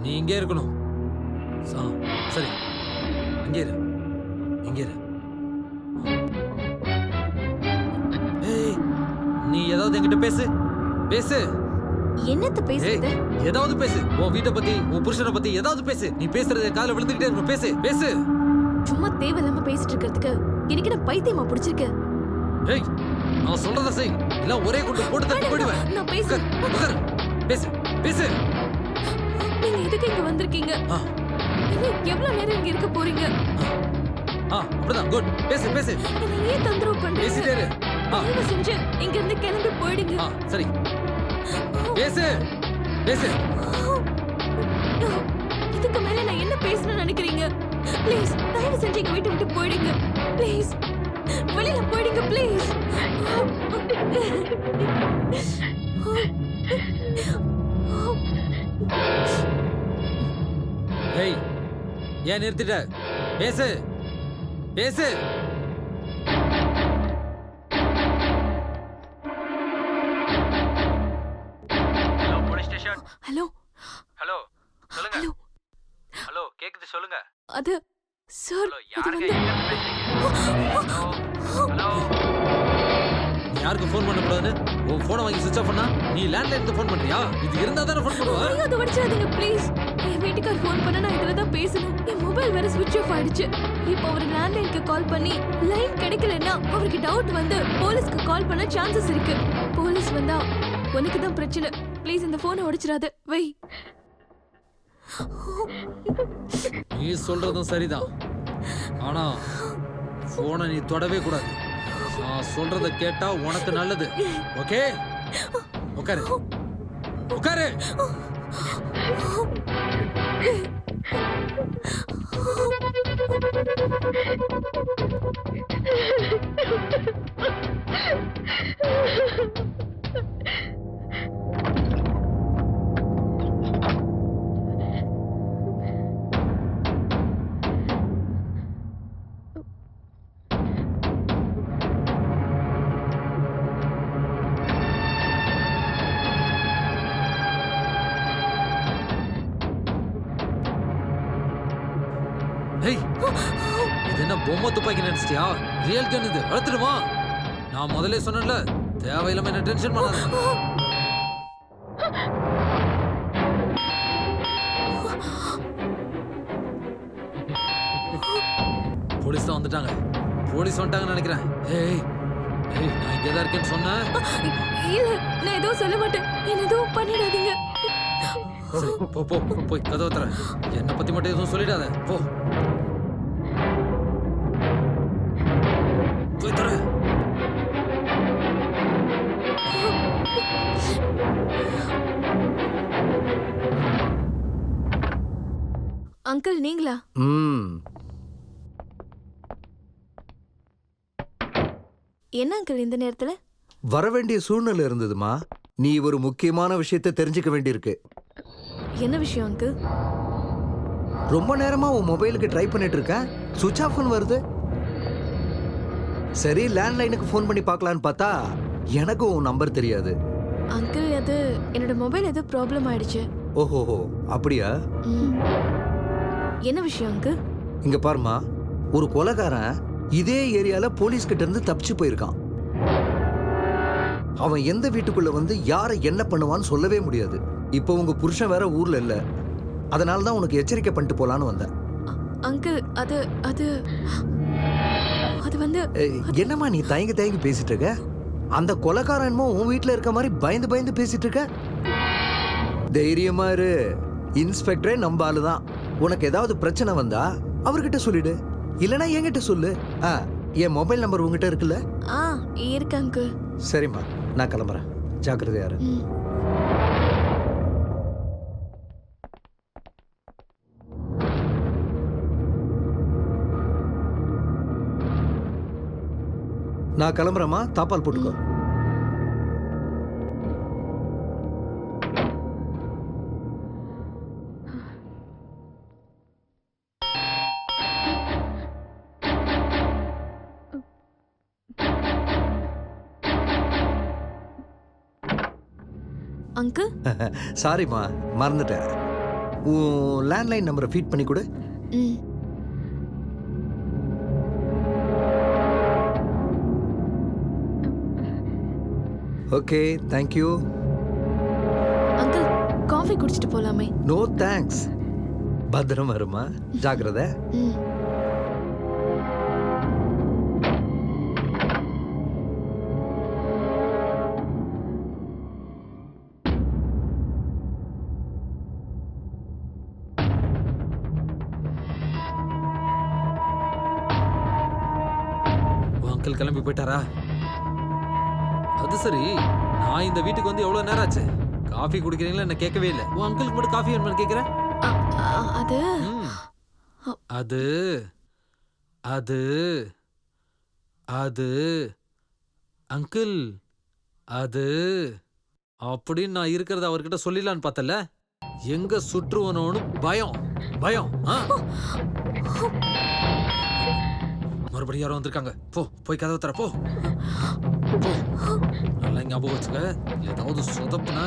நீ இங்கே இருக்கணும். சரி, இங்கே இரு. ஏய், நீ ஏதாவது என்கிட்ட பேசு. என்னத்த பேசுறது? ஏதாவது பேசு. உன் வீட்டை பத்தி, உன் புருஷனை பத்தி ஏதாவது பேசு. நீ பேசுறது காதுல விழுந்துகிட்டே இருக்கும். பேசு. சும்மா தேவையில்லாம பேசிட்டு இருக்கிறதுக்கு எனக்கு என்ன பைத்தியமா பிடிச்சிருக்கு? ஏய், நான் சொல்றத செய். இல்ல ஒரே குண்டு போட்டு தட்டி போடுவேன். நான் பேச. பேசு. நீங்க எதுக்கு இங்க வந்திருக்கீங்க? இன்னும் எவ்வளவு நேரம் இங்க இருக்க போறீங்க? அப்படிதான். குட். பேசு. என்ன ஏன் தொந்தரவு பண்றீங்க? பேசிட்டே இரு. தயவு செஞ்சு இங்க இருந்து கிளம்பி போயிடுங்க. சரி. பேசு. இதுக்கு மேல நான் என்ன பேசணும்னு நினைக்கிறீங்க? ப்ளீஸ் தயவு செஞ்சு எங்க வீட்டை விட்டு போயிடுங்க. ப்ளீஸ் வெளியில போயிடுங்க. ப்ளீஸ். ஏய், ஏன் நிறுத்திட்ட? பேசு. ஹலோ. சொல்லுங்க. ஹலோ. ஹலோ, கேக்குது, சொல்லுங்க. அது சார், அது வந்து நீ யாருக்கு ஃபோன் பண்ண கூடாதுன்னு உன் போனை வாங்கி சுவிட்ச் ஆஃப் பண்ணா நீ லேண்ட்லைனுக்கு ஃபோன் பண்றியா? இது இருந்தா தானே ஃபோன் பண்ணுவா? ஐயோ, அது வடிச்சாதீங்க ப்ளீஸ். என் வீட்டுக்கார் ஃபோன் பண்ணா நான் இதுல தான் பேசணும். என் மொபைல் வேற ஸ்விட்ச் ஆஃப் ஆயிடுச்சு. இப்போ அவர் லேண்ட்லைனுக்கு கால் பண்ணி லைன் கிடைக்கலன்னா அவருக்கு டவுட் வந்து போலீஸ்க்கு கால் பண்ண சான்சஸ் இருக்கு. போலீஸ் வந்தா உனக்கு தான் பிரச்சனை. ப்ளீஸ் இந்த போனை உடைச்சிராத. வை. நீ சொல்றதும் சரிதான். ஆனா போனை நீ தொடவே கூடாது. நான் சொல்றத கேட்டா உனக்கு நல்லது. ஓகே? உட்காரு. ஏய், இது என்ன பொம்மை துப்பாக்கி நினைச்சிட்டியா? ரியல் கன் இது. வளர்த்துடுமா? நான் முதல்ல சொன்னேன்ல, தேவையில்லாம என்ன டென்ஷன் பண்ணாத. போலீஸ் வந்துட்டாங்க. நினைக்கிறேன். ஏய், நான் இங்கதான் இருக்கேன்னு சொன்னேன். இல்ல, நான் எதுவும் சொல்ல மாட்டேன். என்ன எதுவும் பண்ணிடாதீங்க. சரி, போய் கதவை தர. என்னை பத்தி மட்டும் எதுவும் சொல்லிடாத. போ. அங்கிள் நீங்களா? ம் என்ன அங்கிள் இந்த நேரத்துல? வர வேண்டிய சூழ்நிலை இருந்ததுமா. நீ ஒரு முக்கியமான விஷயத்தை தெரிஞ்சுக்க வேண்டியிருக்கு. என்ன விஷயம் அங்கிள்? ரொம்ப நேரமா உன் மொபைலுக்கு ட்ரை பண்ணிட்டு இருக்கேன், சுவிட்ச் ஆஃப் வருது. சரி லேண்ட்லைனுக்கு ஃபோன் பண்ணி பார்க்கலான்னு பார்த்தா எனக்கும் உன் நம்பர் தெரியாது. அங்கிள் அது என்னோட மொபைல் ஏதோ ப்ராப்ளம் ஆயிடுச்சு. ஓஹோஹோ அப்படியா? ம். என்ன விஷயம் அங்கிள்? இங்க பாருமா, ஒரு கொலைகாரன் இதே ஏரியால போலீஸ் கிட்ட இருந்து தப்பிச்சு போயிருக்கான். அவன் எந்த வீட்டுக்குள்ள வந்து யாரை என்ன பண்ணுவான்னு சொல்லவே முடியாது. இப்போ உங்க புருஷன் வேற ஊர்ல இல்ல, அதனால தான் உனக்கு எச்சரிக்கை பண்ணிட்டு போலான்னு வந்தேன். அங்கிள் அது அது அது வந்து என்னம்மா நீ தயங்கி தயங்கி பேசிட்டு இருக்க? அந்த கொலைகாரன்மோ உன் வீட்டுல இருக்க மாதிரி பயந்து பயந்து பேசிட்டு இருக்க. தைரியமா இரு, இன்ஸ்பெக்டரே நம்ம ஆளுதான். உனக்கு ஏதாவது பிரச்சனை வந்தா அவர்கிட்ட சொல்லிடு, இல்லனா என்கிட்ட சொல்லு. என் மொபைல் நம்பர் உங்ககிட்ட இருக்குல்ல? இருக்கு அங்கிள். சரிம்மா, நான் கிளம்புறேன். ஜாக்கிரதையா இரு. நான் கிளம்புறேம்மா, தாப்பால் போட்டுக்கோ. அங்கிள் சாரிம்மா, மறந்துட்டேன். உன் லேண்ட்லைன் நம்பரை ஃபீட் பண்ணி கொடு. ம். Okay, thank you. அங்கிள் காஃபி குடிச்சிட்டு போலாமே? No thanks. பத்திரமா இருமா, ஜாக்கிரதை. ம். அங்கிள் கிளம்பி போயிட்டாரா? அது சரி, நான் இந்த வீட்டுக்கு வந்து எவ்வளவு நேரம் ஆச்சு? காஃபி குடிக்கிறீங்களா? என்ன கேட்கவே இல்லை. உன் அங்கிளுக்கு மட்டும் காஃபி வேணும்னு கேட்கிறேன். அது அது அது அது அங்கிள் அது அப்படின்னு நான் இருக்கிறத அவர்கிட்ட சொல்லிடலான்னு பார்த்தல. எங்க சுற்றுவனோன்னு பயம் பயம். மறுபடியும் யாரும் வந்திருக்காங்க. போய் கதவை தர போ. நல்லா ஞாபகம் வச்சுக்க, ஏதாவது சொதப்புன.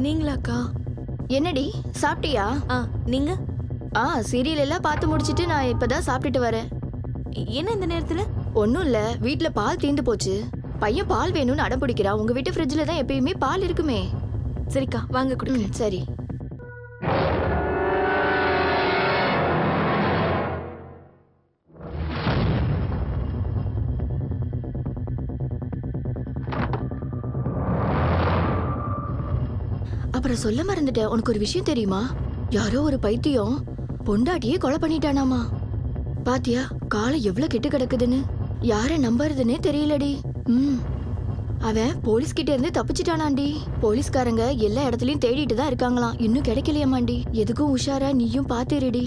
நீங்களாக்கா? என்னடி சாப்பிட்டியா? நீங்க? சீரியல் எல்லாம் பார்த்து முடிச்சிட்டு நான் இப்பதான் சாப்பிட்டுட்டு வரேன். என்ன இந்த நேரத்துல? ஒன்றும் இல்லை, வீட்டில் பால் தீர்ந்து போச்சு. பையன் பால் வேணும்னு அடம் பிடிக்கிறான். உங்க வீட்டு ஃப்ரிட்ஜில் தான் எப்பயுமே பால் இருக்குமே. சரிக்கா, வாங்க குடிக்கிறேன். சரி. அப்புறம் சொல்ல மறந்துட்டேன், உனக்கு ஒரு விஷயம் தெரியுமா? யாரோ ஒரு பைத்தியம் பொண்டாட்டியே கொலை பண்ணிட்டானாமா. பாத்தியா காலம் எவ்வளவு கெட்டு கிடக்குதுன்னு? யார நம்புறதுன்னே தெரியலடி. அவன் போலீஸ் கிட்ட இருந்து தப்பிச்சிட்டானாண்டி. போலீஸ்காரங்க எல்லா இடத்துலயும் தேடிட்டு தான் இருக்காங்களாம். இன்னும் கிடைக்கலையாமாண்டி. எதுக்கும் உஷாரா நீயும் பாத்துருடி.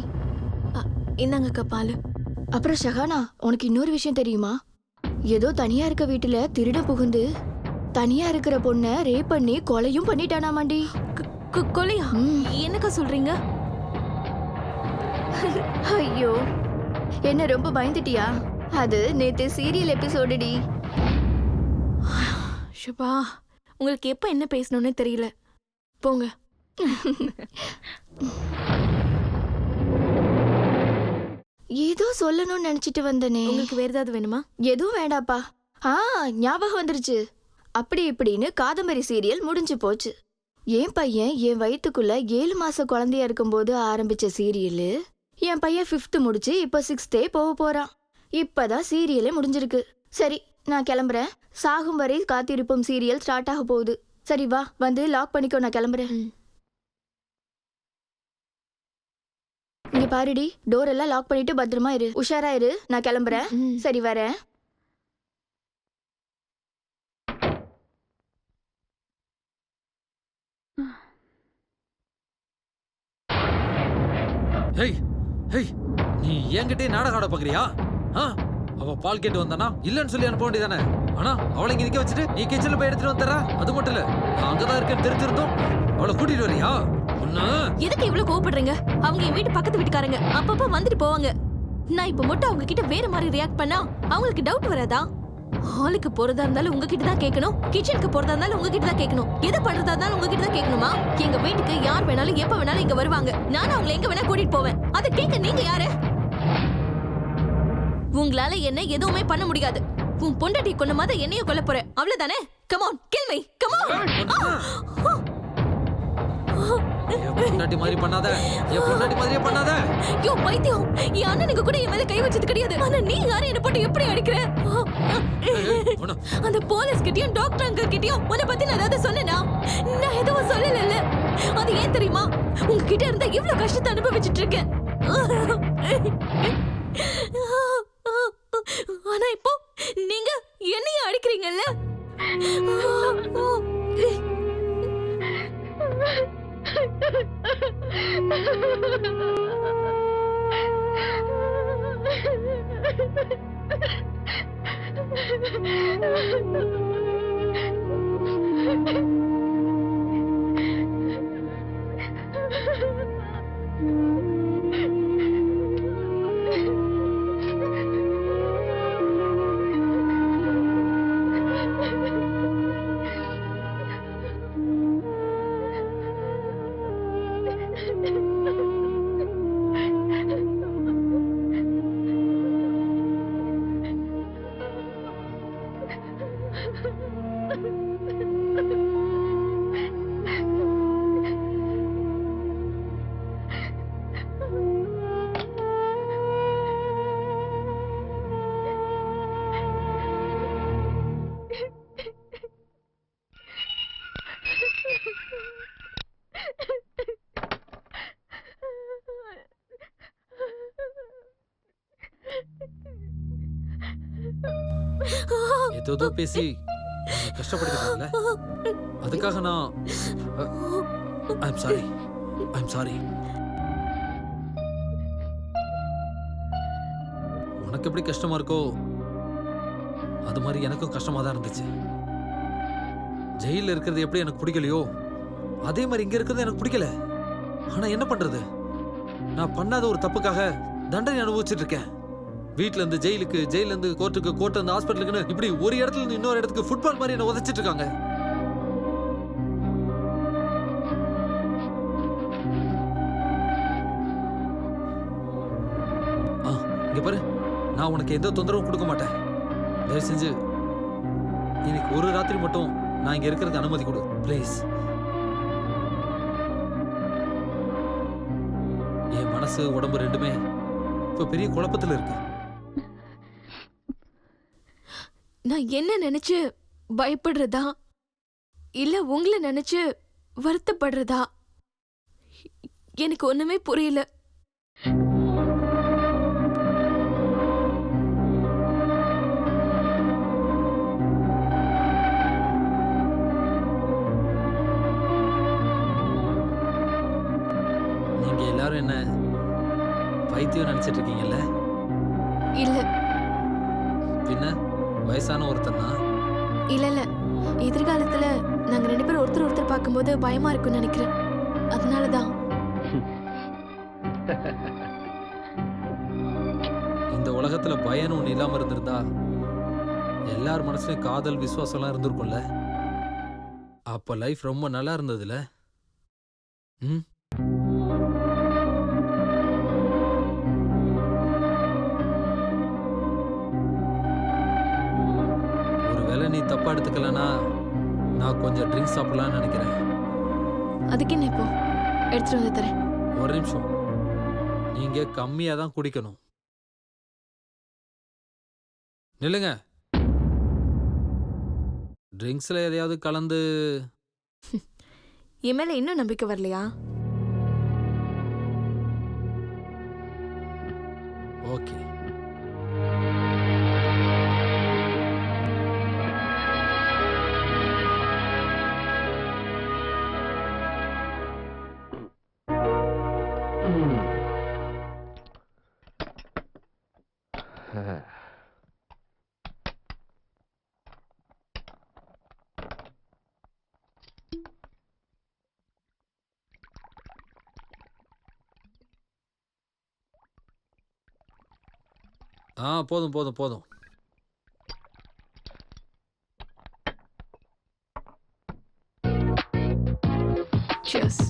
இந்தாங்கக்கா பால். அப்புறம் ஷஹானா, உனக்கு இன்னொரு விஷயம் தெரியுமா? ஏதோ தனியா இருக்க வீட்டுல திருடன் புகுந்து தனியா இருக்கிற பொண்ண ரேப் பண்ணி கொலையும் பண்ணிட்டானாமாண்டி. கொலையா? என்னக்கா சொல்றீங்க? ஐயோ, என்ன ரொம்ப பயந்துட்டியா? அது நேத்து சீரியல் எபிசோடுடி. ஷபா, உங்களுக்கு எப்ப என்ன பேசணும்னு தெரியல. போங்க. ஏதோ சொல்லணும்னு நினைச்சிட்டு வந்தனே. உங்களுக்கு வேற ஏதாவது வேணுமா? எதுவும் வேண்டாப்பா. ஞாபகம் வந்துருச்சு. அப்படி இப்படின்னு காதம்பரி சீரியல் முடிஞ்சு போச்சு. என் பையன் என் வயிற்றுக்குள்ள 7 மாச குழந்தையா இருக்கும்போது ஆரம்பிச்ச சீரியலு என் பையன் 5th முடிச்சு இப்ப 6th போக போறான். இப்பதான் சீரியலே முடிஞ்சிருக்கு. சரி, நான் கிளம்புறேன். சாகும் வரை காத்திருப்போம் சீரியல் ஸ்டார்ட் ஆக போகுது. சரி வா, வந்து லாக் பண்ணிக்கோ, நான் கிளம்புறேன். இங்க பாருடி, டோர் எல்லாம் லாக் பண்ணிட்டு பத்திரமா இரு. உஷாரா இரு. நான் கிளம்புறேன். சரி, வரேன். ஹேய் ஹேய், நீ என்கிட்டயே நாடகம் ஆட பாக்குறியா? அவ பால் கேட்டு வந்தானா இல்லன்னு சொல்லி அனுப்ப வேண்டியதானே? ஆனா அவளை இங்க நிக்க வச்சுட்டு நீ கிச்சன்ல போய் எடுத்துட்டு வந்துறா. அது மட்டும் இல்ல, நான் அங்கதான் இருக்கேன்னு தெரிஞ்சிருந்தோம் அவளை கூட்டிட்டு வரியா? எதுக்கு இவ்வளவு கோவப்படுறீங்க? அவங்க என் வீட்டு பக்கத்து வீட்டுக்காரங்க, அப்பப்ப வந்துட்டு போவாங்க. நான் இப்ப மட்டும் அவங்க கிட்ட வேற மாதிரி ரியாக்ட் பண்ணா அவங்களுக்கு டவுட் வராதா? ஹாலுக்கு போறதா இருந்தாலும் உங்ககிட்ட தான் கேட்கணும், கிச்சனுக்கு போறதா இருந்தாலும் உங்ககிட்ட தான் கேட்கணும், எது பண்றதா இருந்தாலும் உங்ககிட்ட தான் கேட்கணுமா? எங்க வீட்டுக்கு யார் வேணாலும் எப்ப வேணாலும் இங்க வருவாங்க. நானும் அவங்களை எங்க வேணா கூட்டிட்டு போவேன். அதை கேட்க நீங்க யாரு? உங்களால என்ன எதுவுமே பண்ண முடியாது. உன் பொண்டாட்டி கொன்ன மாதிரி என்னையும் கொல்ல போற, அவ்வளவுதானே? Come on, kill me, come on. பொண்டாட்டி மாதிரி பண்ணாத, என் பொண்டாட்டி மாதிரியே பண்ணாத. யோ பைத்தியம், என் அண்ணனுக்கு கூட என் மேல கை வச்சது கிடையாது. ஆனா நீ யாரை என்ன போட்டு எப்படி அடிக்கிற? அந்த போலீஸ் கிட்டயும் டாக்டர் அங்கிள் கிட்டயும் உன்னை பத்தி நான் ஏதாவது சொன்னேனா? நான் எதுவும் சொல்லல. அது ஏன் தெரியுமா? உங்ககிட்ட இருந்த இவ்வளவு கஷ்டத்தை அனுபவிச்சுட்டு இருக்கேன். ஆனா இப்போ நீங்க என்னைய அடிக்கிறீங்கல்ல? ஏதோ பேசி கஷ்டப்படுத்திட்டாங்கல்ல, அதுக்காக நான் ஐம் சாரி. உனக்கு எப்படி கஷ்டமா இருக்கோ அது மாதிரி எனக்கும் கஷ்டமா தான் இருந்துச்சு. ஜெயில இருக்கிறது எப்படி எனக்கு பிடிக்கலையோ அதே மாதிரி இங்க இருக்கிறது எனக்கு பிடிக்கல. ஆனா என்ன பண்றது, நான் பண்ணாத ஒரு தப்புக்காக தண்டனை அனுபவிச்சுட்டு இருக்கேன். வீட்ல இருந்து ஜெயிலுக்கு, ஜெயில இருந்து கோர்ட்டுக்கு, கோர்ட் இருந்து ஹாஸ்பிட்டலுக்குன்னு இப்படி ஒரு இடத்துல இருந்து இன்னொரு இடத்துக்கு ஃபுட்பால் மாதிரி என்ன உதைச்சிட்டு இருக்காங்க. இங்க பாரு, நான் உனக்கு எந்த தொந்தரவும் கொடுக்க மாட்டேன். தயவு செஞ்சு இன்னைக்கு ஒரு ராத்திரி மட்டும் நான் இங்க இருக்கிறதுக்கு அனுமதி கொடு ப்ளீஸ். என் மனசு உடம்பு ரெண்டுமே இப்ப பெரிய குழப்பத்துல இருக்கு. நான் என்ன நினைச்சு பயப்படுறதா இல்ல உங்களை நினைச்சு வருத்தப்படுறதா எனக்கு ஒண்ணுமே புரியல. நீங்க எல்லாரும் என்ன பைத்தியம் நினைச்சிட்டு இருக்கீங்கல்ல? இல்ல பின்ன வயசான ஒருத்தனா? இல்ல எதிர்காலத்துல நாங்க ரெண்டு பேரும் ஒருத்தர் பார்க்கும்போது பயமா இருக்கும்னு நினைக்கிறேன். அதனாலதான். இந்த உலகத்துல பயம்னு ஒண்ணு இல்லாம இருந்திருந்தா எல்லார் மனசுலயும் காதல், விசுவாசம் எல்லாம் இருந்திருக்கும்ல. அப்ப லைஃப் ரொம்ப நல்லா இருந்ததுல. ஒருவேளை நீ தப்பா எடுத்துக்கலனா நான் கொஞ்சம் ட்ரிங்க்ஸ் சாப்பிடலாம்னு நினைக்கிறேன். அதுக்கு என்ன இப்போ எடுத்துட்டு வந்து தரேன். ஒரு நிமிஷம், நீங்க கம்மியா தான் குடிக்கணும். நில்லுங்க. ட்ரிங்க்ஸ்ல எதையாவது கலந்து. என் மேல இன்னும் நம்பிக்கை வரலையா? ஓகே. போதும் போதும் போதும். Cheers.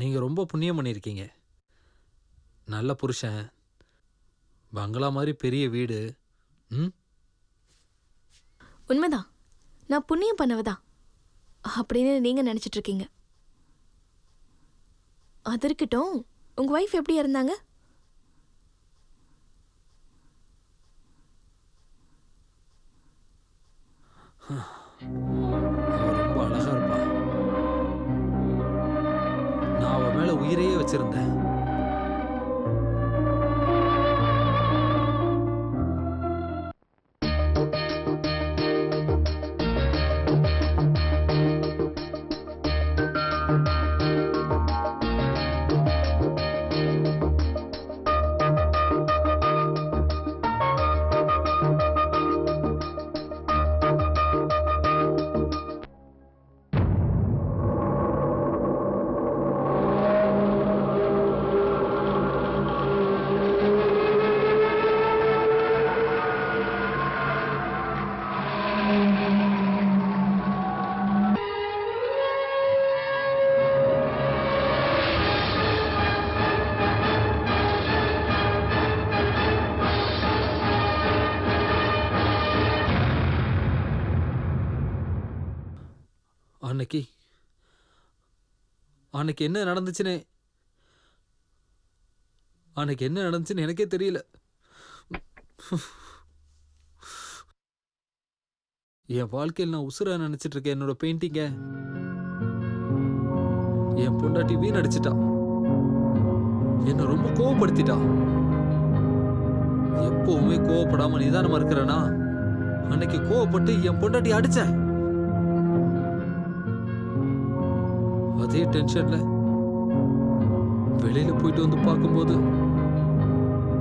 நீங்க ரொம்ப புண்ணியம் பண்ணியிருக்கீங்க. நல்ல புருஷன், பங்களா மாதிரி பெரிய வீடு. உண்மைதான், நான் புண்ணியம் பண்ணவதா அப்படின்னு நீங்க நினைச்சிட்டு இருக்கீங்க. அது இருக்கட்டும், உங்க வைஃப் எப்படி இருந்தாங்க? அவ ரொம்ப அழகா இருப்பா. நான் அவ மேல உயிரையே வச்சிருந்தேன். அன்னைக்கு என்ன நடந்துச்சுன்னு எனக்கே தெரியல. என் வாழ்க்கையில் நான் உசுரா நினைச்சிட்டு இருக்கேன் என்னோட பெயிண்டிங்க. என் பொண்டாட்டி வீணடிச்சிட்டா, என்ன ரொம்ப கோவப்படுத்திட்டா. எப்பவுமே கோவப்படாம நிதானமா இருக்கிறேனா, அன்னைக்கு கோவப்பட்டு என் பொண்டாட்டி அடிச்சேன். அதே டென்ஷன்ல வெளியில போயிட்டு வந்து பார்க்கும்போது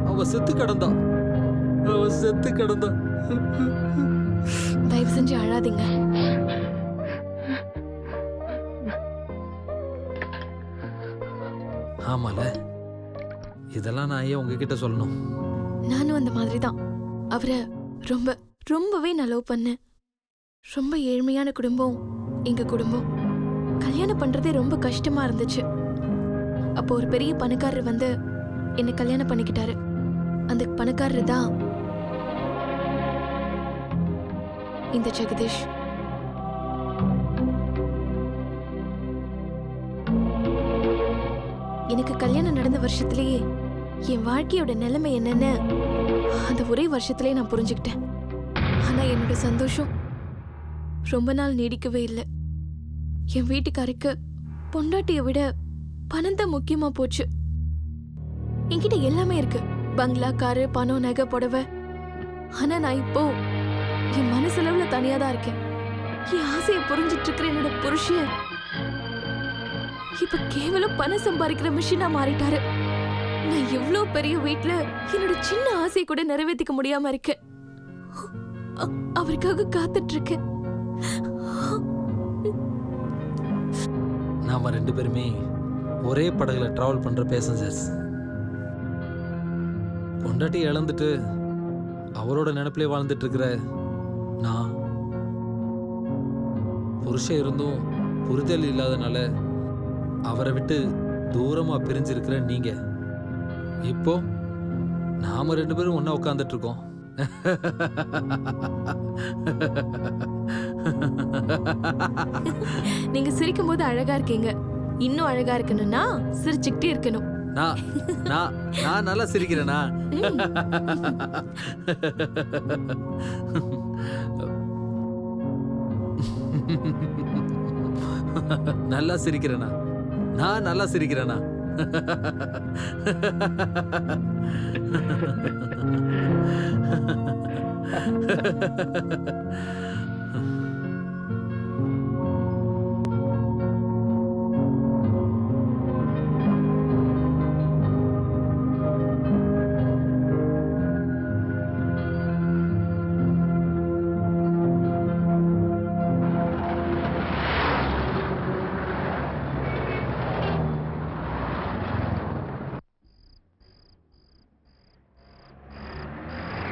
அவ செத்து கிடந்தா. தயவு செஞ்சு அழாதீங்க. ஆமால, இதெல்லாம் நான் ஏன் உங்ககிட்ட சொல்லணும்? நானும் அந்த மாதிரி தான். அவரை ரொம்பவே நான் லவ் பண்ணேன். ரொம்ப ஏழ்மையான குடும்பம் எங்க குடும்பம். கல்யாணம் பண்றதே ரொம்ப கஷ்டமா இருந்துச்சு. அப்போ ஒரு பெரிய பணக்காரர் வந்து என்னை கல்யாணம் பண்ணிக்கிட்டாரு. அந்த பணக்காரர் தான் இந்த ஜெகதீஷ். எனக்கு கல்யாணம் நடந்த வருஷத்திலேயே என் வாழ்க்கையோட நிலைமை என்னன்னு அந்த ஒரே வருஷத்திலே நான் புரிஞ்சுக்கிட்டேன். ஆனா என்னோட சந்தோஷம் ரொம்ப நாள் நீடிக்கவே இல்லை. என் வீட்டுக்காருக்கு பொண்டாட்டியை விட பணம் தான் முக்கியமா போச்சு. என்கிட்ட எல்லாமே இருக்கு, பங்களா, காரு, பணம், நகை, புடவை. ஆனா நான் இப்போ என் மனசளவுல தனியா தான் இருக்கேன். என் ஆசையை புரிஞ்சிட்டு இருக்கிற என்னோட புருஷன் இப்ப கேவலம் பணம் சம்பாதிக்கிற மிஷினா மாறிட்டாரு. நான் எவ்வளவு பெரிய வீட்டுல என்னோட சின்ன ஆசையை கூட நிறைவேற்றிக்க முடியாம இருக்கேன். அவருக்காக காத்துட்டு இருக்கேன். நாம 2 பேருமே ஒரே படகுல டிராவல் பண்ற பேசஞ்சர்ஸ். பொண்டாட்டி இழந்துட்டு அவரோட நினைப்பிலே வாழ்ந்துட்டு இருக்கிற நான், புருஷன் இருந்தும் புரிதல் இல்லாதனால அவரை விட்டு தூரமா பிரிஞ்சிருக்கிற நீங்க, இப்போ நாம 2 பேரும் ஒண்ணா உட்கார்ந்துட்டு இருக்கோம். நீங்க சிரிக்கும் போது அழகா இருக்கீங்க. இன்னும் அழகா இருக்கணும்னா சிரிச்சுக்கிட்டே இருக்கணும். நான் நான் நான் நல்லா சிரிக்கிறேனா? நல்லா சிரிக்கிறேனா? நான் நல்லா சிரிக்கிறேனா?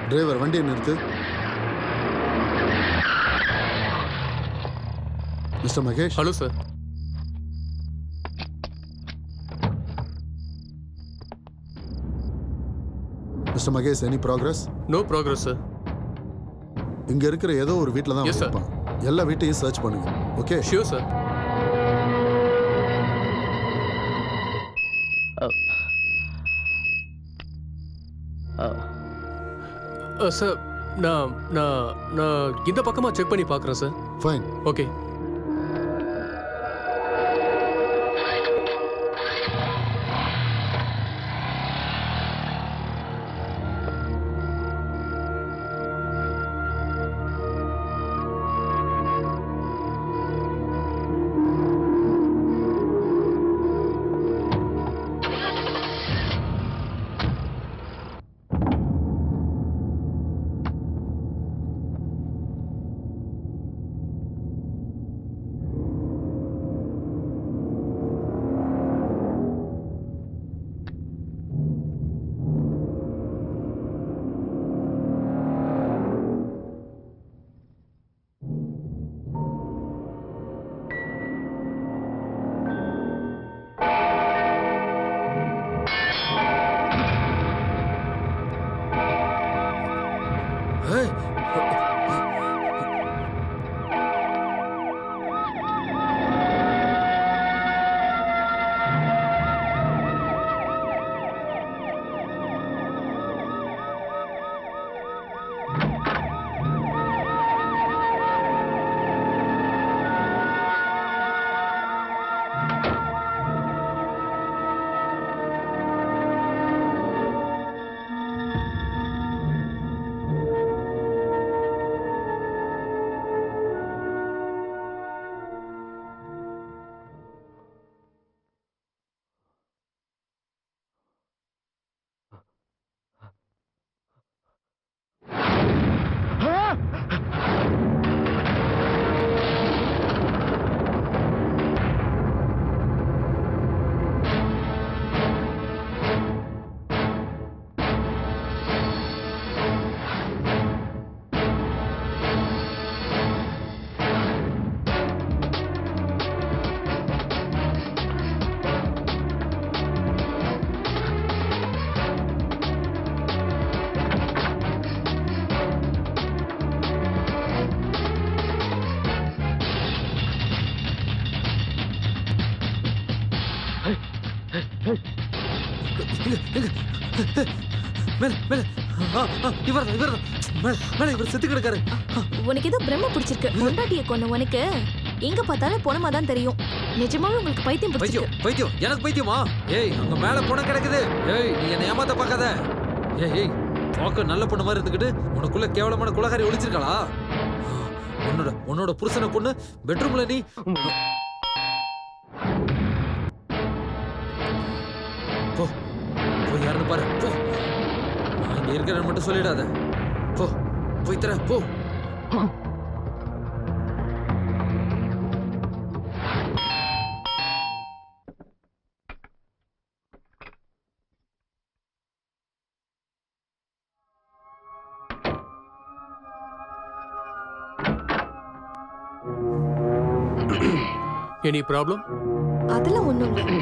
டிரைவர் வண்டியை நிறுத்து. Mister Mahesh. Hello sir. Mister Mahesh, any progress? No progress sir. இங்க இருக்கிற ஏதோ ஒரு வீட்டில் தான் Yes, sir. இருப்பான். எல்லா வீட்டையும் சர்ச் பண்ணுங்க. ஓகே? Sure sir. சார், நான் நான் நான் இந்த பக்கமா செக் பண்ணி பார்க்குறேன் சார். ஃபைன். ஓகே. ஏய், மேல மேல இவர் மேல இவர் செத்து கிடக்காரு. உனக்கு ஏதோ பிரம்ம பிடிச்சிருக்கு. பொண்டாட்டிய கொன்ன உனக்கு எங்க பார்த்தாலும் பொணமா தான் தெரியும். நிஜமாவே உங்களுக்கு பைத்தியம் பைத்தியம் பிடிச்சிருக்கு. பைத்தியம் எனக்கு பைத்தியமா? ஏய், அங்க மேல பொண்ணு கிடக்குது. ஏய், நீ என்ன ஏமாத்த பார்க்காத. ஏய், பார்க்க நல்ல பொண்ணு மாதிரி இருந்துக்கிட்டு உனக்குள்ள கேவலமான குலகாரி ஒளிச்சிருக்காளா? உன்னோட புருஷனை கொண்டு பெட்ரூம்ல நீ போ போய் யாருன்னு பாரு. போ, நான் இங்க இருக்கிறேன்னு மட்டும் சொல்லிடாத. போ, போய் தர போ. Any problem? அதெல்லாம் ஒண்ணும் இல்ல.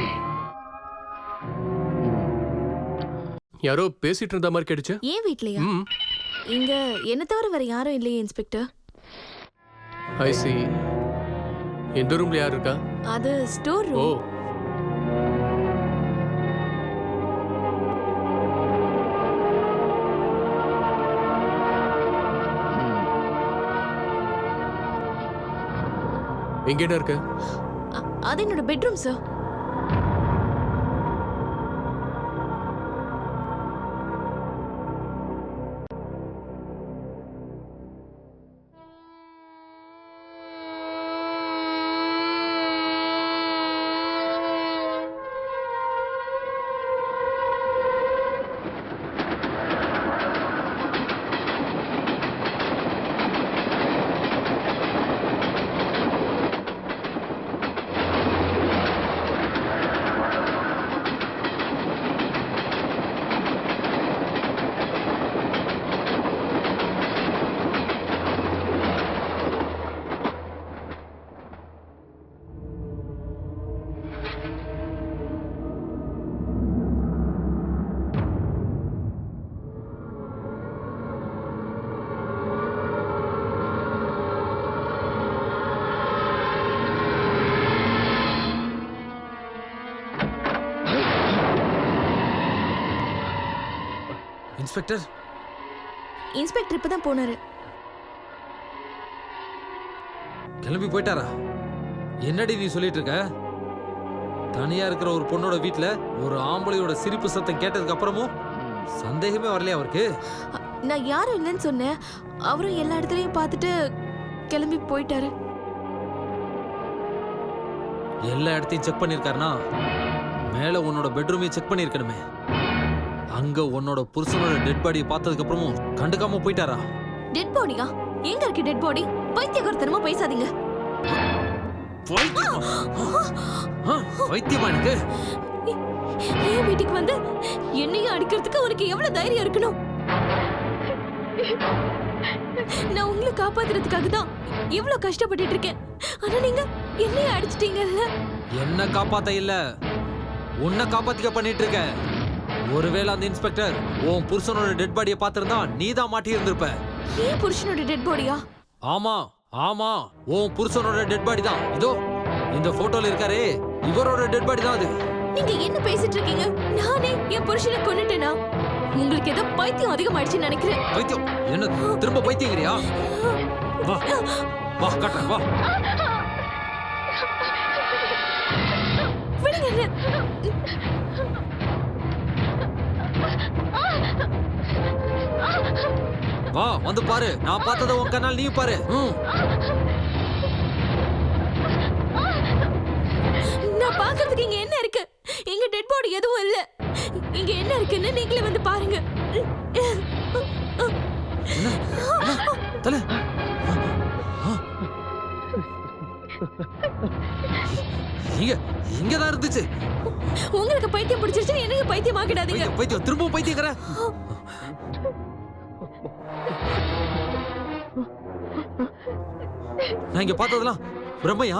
யாரோ பேசிட்டு இருந்த மாதிரி கேட்டுச்சு. ஏன் வீட்லயா? ம், இங்க என்ன தவிர வேற யாரும் இல்லையே இன்ஸ்பெக்டர். ஐ see. இந்த ரூம்ல யார் இருக்கா? அது ஸ்டோர் ஓ, ரூம். எங்க என்ன இருக்கு? அது என்னோட பெட்ரூம் சார். இன்ஸ்பெக்டர், இன்ஸ்பெக்டர் இப்பதான் போனாரு. கிளம்பி போயிட்டாரா? என்னடி நீ சொல்லிட்டு இருக்க? தனியா இருக்கிற ஒரு பொண்ணோட வீட்ல ஒரு ஆம்பளையோட சிரிப்பு சத்தம் கேட்டதுக்கு அப்புறமும் சந்தேகமே வரலையா அவருக்கு? நான் யாரும் இல்லைன்னு சொன்னேன். அவரும் எல்லா இடத்துலயும் பார்த்துட்டு கிளம்பி போயிட்டாரு. எல்லா இடத்தையும் செக் பண்ணிருக்காருனா மேல உன்னோட பெட்ரூமையும் செக் பண்ணிருக்கணுமே. அங்க உன்னோட புருஷனோட டெட் பாடியை பார்த்ததுக்கு அப்புறமும் கண்டுக்காம போயிட்டாரா? டெட் பாடியா? எங்க இருக்கு டெட் பாடி? பைத்தியக்காரத்தனமா பேசாதீங்க. வைத்தியமா எனக்கு? என் வீட்டுக்கு வந்து என்னையும் அடிக்கிறதுக்கு உனக்கு எவ்வளவு தைரியம் இருக்கணும்? நான் உங்களை காப்பாத்துறதுக்காக தான் இவ்வளவு கஷ்டப்பட்டுட்டு இருக்கேன். ஆனா நீங்க என்னையும் அடிச்சிட்டீங்கல்ல. என்ன காப்பாத்த இல்ல, உன்னை காப்பாத்திக்க பண்ணிட்டு இருக்க. ஒருவேளை அந்த இன்ஸ்பெக்டர் உன் புருஷனோட டெட் பாடியை பார்த்திருந்தா நீ தான் மாட்டி இருந்திருப்ப. ஏன் புருஷனோட டெட் பாடியா? ஆமா ஆமா, உன் புருஷனோட டெட் பாடி தான். இதோ இந்த போட்டோல இருக்காரே, இவரோட டெட் பாடி தான் அது. நீங்க என்ன பேசிட்டு இருக்கீங்க? நானே என் புருஷனை கொன்னுட்டேனா? உங்களுக்கு ஏதோ பைத்தியம் அதிகமாயிடுச்சுன்னு நினைக்கிறேன். பைத்தியம்? என்ன திரும்ப பைத்தியங்கிறியா? வா வா காட்டுறேன், வா. விடுங்க என்ன. வா வந்து பாரு, நான் பார்த்தத உன் கண்ணால் நீ பாரு. நான் பார்க்கிறதுக்கு இங்க என்ன இருக்கு? இங்க டெட் பாடி எதுவும் இல்ல. இங்க என்ன இருக்குன்னு நீங்களே வந்து பாருங்க. தல இங்க இங்கதான் இருந்துச்சு. உங்களுக்கு பைத்தியம் பிடிச்சிருச்சு, எனக்கு பைத்தியம் ஆக்கிடாதீங்க. பைத்தியம் பைத்தியம் திரும்பவும் பைத்தியங்கிற. நான் இங்க பார்த்ததெல்லாம் பிரம்மையா?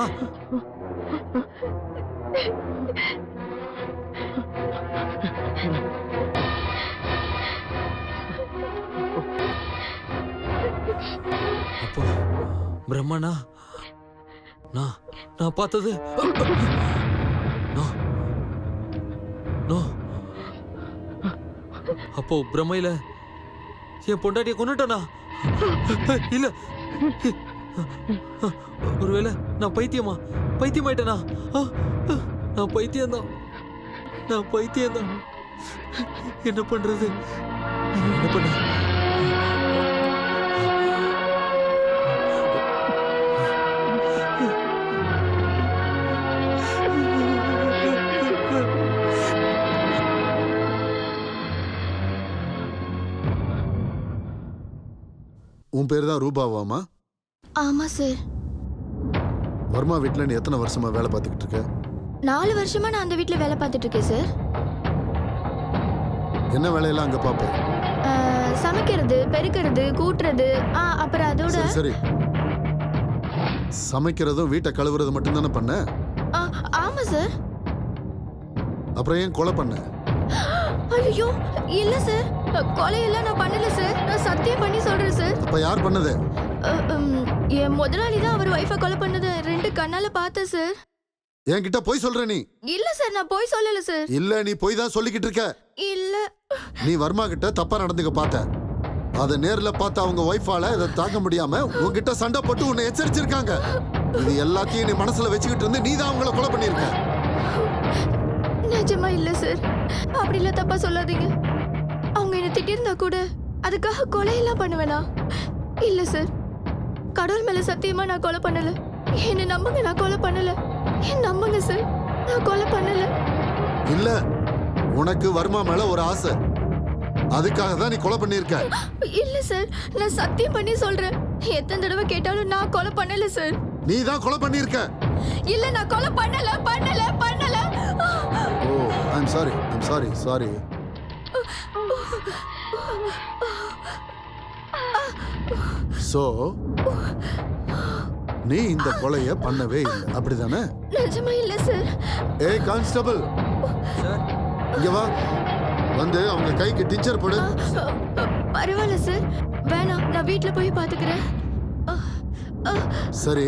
அப்போ பிரம்மனா? நான் பார்த்தது அப்போ பிரம்மையில என் பொண்டாட்டியை கொண்டுட்டனா? இல்ல, ஒருவேளை நான் பைத்தியமாயிட்டனா? நான் பைத்தியம்தான். என்ன பண்றது? என்ன பண்ண? உன் பேர் தான் ரூபாவாமா? ஆமா சார். வர்மா வீட்டில் நீ எத்தனை வருஷமா வேலை பார்த்துக்கிட்டு இருக்க? 4 வருஷமா நான் அந்த வீட்ல வேலை பார்த்துட்டு இருக்கேன் சார். என்ன வேலையெல்லாம் அங்கே பார்ப்பேன்? சமைக்கிறது, பெருக்கிறது, கூட்டுறது, அப்புறம் அதோட சரி சரி, சமைக்கிறதும் வீட்டை கழுவுறது மட்டும்தானே பண்ண? ஆமா சார். அப்புறம் ஏன் கொலை பண்ண? ஐயோ இல்ல சார், கொலையெல்லாம் நான் பண்ணல சார். நான் சத்தியம் பண்ணி சொல்றேன் சார். அப்ப யார் பண்ணது? என் முதலாளி தான் அவர் ஒய்ஃபை கொலை பண்ணது 2 கண்ணால பார்த்தேன் சார். என்கிட்ட போய் சொல்ற நீ? இல்ல சார், நான் போய் சொல்லல சார். இல்ல, நீ போய் தான் சொல்லிக்கிட்டு இருக்க. இல்ல, நீ வர்மா கிட்ட தப்பா நடந்துக்க பார்த்த. அத நேர்ல பார்த்த அவங்க ஒய்ஃபால இதை தாங்க முடியாம உன்கிட்ட சண்டை போட்டு உன்னை எச்சரிச்சிருக்காங்க. இது எல்லாத்தையும் நீ மனசுல வச்சுக்கிட்டு இருந்து நீ தான் அவங்கள கொலை பண்ணிருக்க. நிஜமா இல்ல சார், அப்படி இல்ல, தப்பா சொல்லாதீங்க. அவங்க என்ன திட்டிருந்தா கூட அதுக்காக கொலையெல்லாம் பண்ணுவேனா? இல்ல சார், கடவுள் மேல சத்தியமா நான் கொலை பண்ணல. என்ன நம்புங்க, நான் கொலை பண்ணல. நம்புங்க சார், நான் கொலை பண்ணல. இல்ல, உனக்கு வர்மா மேல ஒரு ஆசை, அதுக்காக தான் நீ கொலை பண்ணிருக்க. இல்ல சார், நான் சத்தியம் பண்ணி சொல்றேன். எத்தனை தடவை கேட்டாலும் நான் கொலை பண்ணல சார். நீ தான் கொலை பண்ணிருக்க. இல்ல, நான் கொலை பண்ணல பண்ணல பண்ணல. ஓ, ஐம் சாரி சாரி. சோ நீ இந்த கொலைய பண்ணவே இல்லை, அப்படிதானே? நிஜமா இல்ல சார். ஏய் கான்ஸ்டபிள், சார் இங்க வா. வந்து அவங்க கைக்கு டிஞ்சர் போடு. பரவாயில்ல சார், வேணாம், நான் வீட்ல போய் பாத்துக்கிறேன். சரி,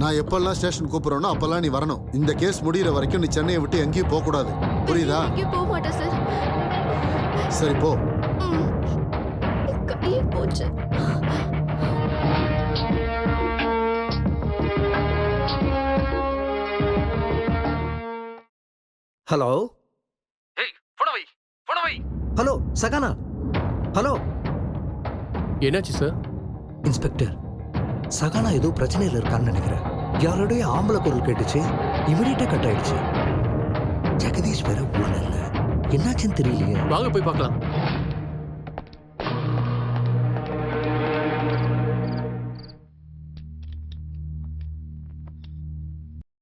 நான் எப்பெல்லாம் ஸ்டேஷன் கூப்பிடுறேனோ அப்பெல்லாம் நீ வரணும். இந்த கேஸ் முடிகிற வரைக்கும் நீ சென்னையை விட்டு எங்கேயும் போக கூடாது, புரியுதா? எங்கேயும் போக மாட்டேன் சார். சரி போ. கையே போச்சு. ஹலோ ஏய், போன வை. ஹலோ சகானா. ஹலோ என்னாச்சு சார்? இன்ஸ்பெக்டர், சகானா ஏதோ பிரச்சனையில் இருக்கான்னு நினைக்கிறேன். யாரோடைய ஆம்பளை குரல் கேட்டுச்சு, இமிடியேட்டா கட் ஆயிடுச்சு. ஜெகதீஷ் வேற ஊர்ல இல்ல, என்னாச்சுன்னு தெரியலையே. வாங்க போய் பார்க்கலாம்.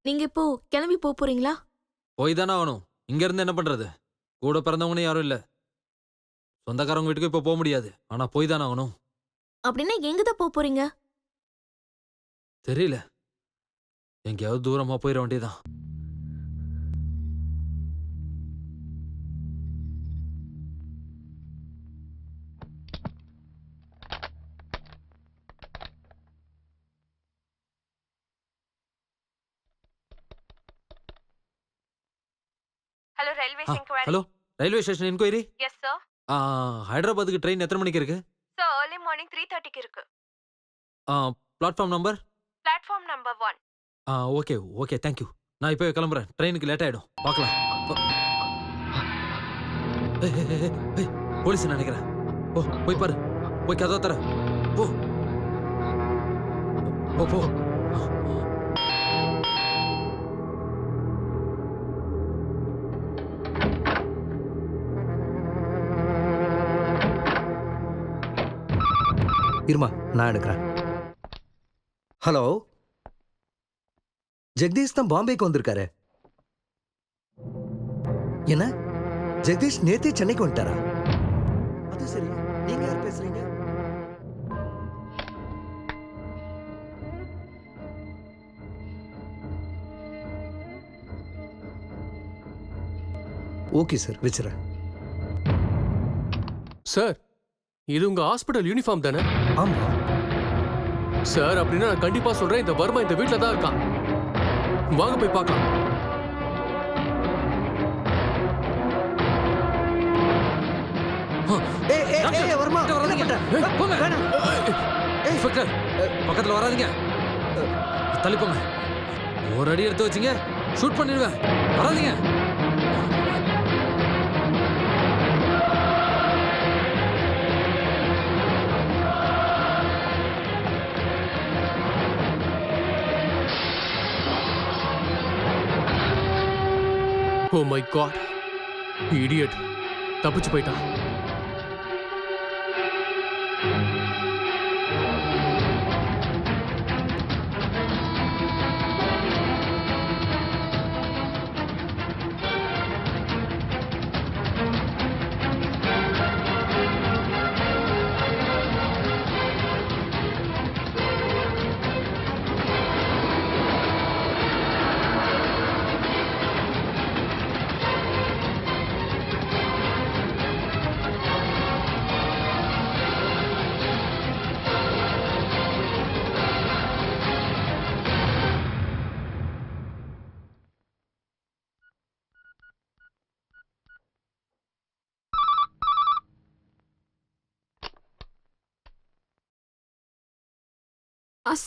நீங்க இப்போ கிளம்பி போறீங்களா? போய் தானே ஆகணும். இங்க இருந்து என்ன பண்றது? கூட பிறந்தவங்கன்னு யாரும் இல்ல. சொந்தக்காரங்க வீட்டுக்கு இப்ப போக முடியாது. ஆனா போய் தானே ஆகணும். அப்படின்னா எங்க தான் போறீங்க? தெரியல, எங்கேயாவது தூரமா போயிட வேண்டியதான். Hello railway hello, railway station enquiry. Yes sir. ஹைதராபாத்துக்கு ட்ரெயின் எத்தனை மணிக்கு இருக்கு? சார் early morning 3:30க்கு இருக்கு. Platform number? Platform number 1. Okay thank you. நான் இப்போ கிளம்புறேன், ட்ரெயினுக்கு லேட் ஆயிடும். பார்க்கலாம். போலீஸ் நினைக்கிறேன். போய் பாரு, போய் கதவை தர. போ. இருமா, நான் எடுக்கிறேன். ஹலோ, ஜெகதீஷ் தான் பாம்பேக்கு வந்திருக்காரு. என்ன, ஜெகதீஷ் நேத்தே சென்னைக்கு வந்துட்டாரா? அது சரி, நீங்க யார் பேசுறீங்க? Okay sir, வச்சுறேன். சார், இது உங்க ஹாஸ்பிடல் யூனிஃபார்ம் தானே? ஆமா சார், அப்படின்னா நான் கண்டிப்பா சொல்றேன், இந்த வர்மா இந்த வீட்ல தான் இருக்கான். வாங்க போய் பார்க்கலாம். வர்மா, பக்கத்துல வராதீங்க, தள்ளி போங்க. ஒரு அடி எடுத்து வச்சிங்க ஷூட் பண்ணிடுவேன். வராதீங்க. ஓ மை காட், இடியட், தப்பிச்சு போயிட்டான்.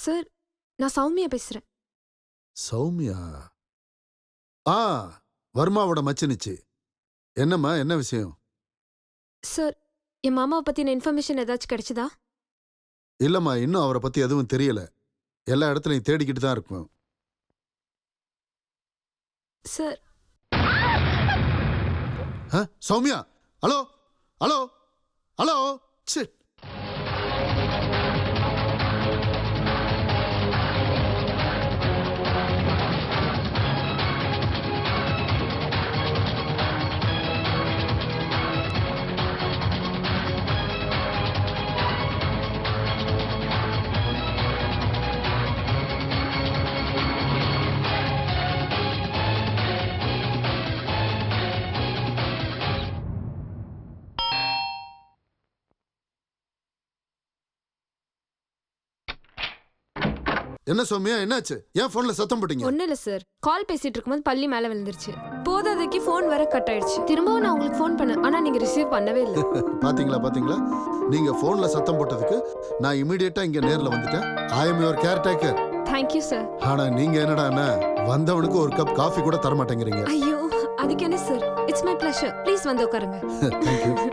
சார், நான் சௌமியா பேசுறேன். சௌமியா? ஆ, வர்மாவோட மச்சினிச்சு. என்னம்மா, என்ன விஷயம்? சார், என் மாமாவை பத்தின இன்ஃபர்மேஷன் ஏதாச்சும் கிடைச்சதா? இல்லம்மா, இன்னும் அவரை பத்தி எதுவும் தெரியல. எல்லா இடத்துலையும் தேடிக்கிட்டு தான் இருக்கும். Sir. Soumya, hello hello hello. Shit. என்ன சௌமியா, என்னாச்சு? ஏன் போன்ல சத்தம் போட்டீங்க? ஒன்றும் இல்லை சார், கால் பேசிட்டு இருக்கும்போது பள்ளி மேலே விழுந்துருச்சு. போதாதைக்கு ஃபோன் வேற கட் ஆயிடுச்சு. திரும்பவும் நான் உங்களுக்கு ஃபோன் பண்ணேன், ஆனால் நீங்கள் ரிசீவ் பண்ணவே இல்லை. பாத்தீங்களா, நீங்க போன்ல சத்தம் போட்டதுக்கு நான் இமிடியேட்டா இங்க நேர்ல வந்துட்டேன். I am your caretaker. Thank you sir. ஆனா நீங்க என்னடான்னா வந்தவனுக்கு ஒரு கப் காஃபி கூட தர மாட்டேங்கிறீங்க. ஐயோ, அதுக்கு என்ன sir? It's my pleasure. Please வந்து உட்காருங்க. தேங்க்யூ.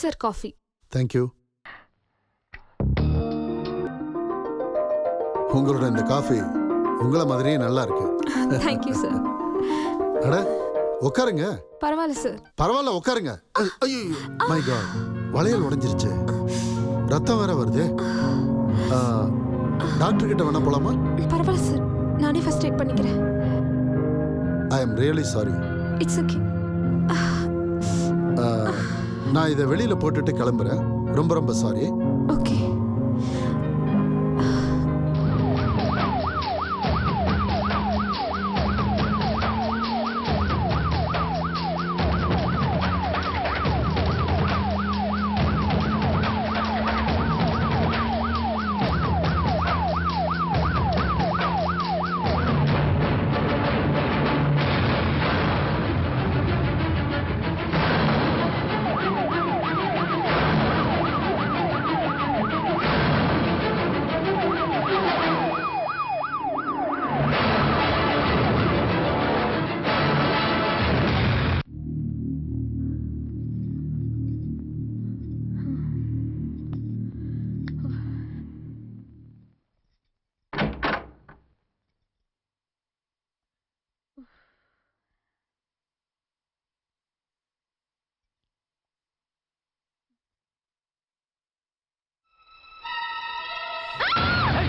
Sir, coffee. தேங்க்யூ. உங்களோட இந்த காஃபி உங்கள மாதிரியே நல்லா இருக்கு. Thank you sir. அட உட்காருங்க. பரவாயில்ல சார். பரவாயில்ல, உட்காருங்க. ஐயோ மை காட், வளையல் உடைஞ்சிருச்சு, ரத்தம் வேற வருது. டாக்டர் கிட்ட வேணா போலாமா? பரவாயில்ல சார், நானே ஃபர்ஸ்ட் எய்ட் பண்ணிக்கிறேன். I am really sorry. It's okay. நான் இதை வெளியில போட்டுட்டு கிளம்புறேன். ரொம்ப ரொம்ப சாரி. ஓகே.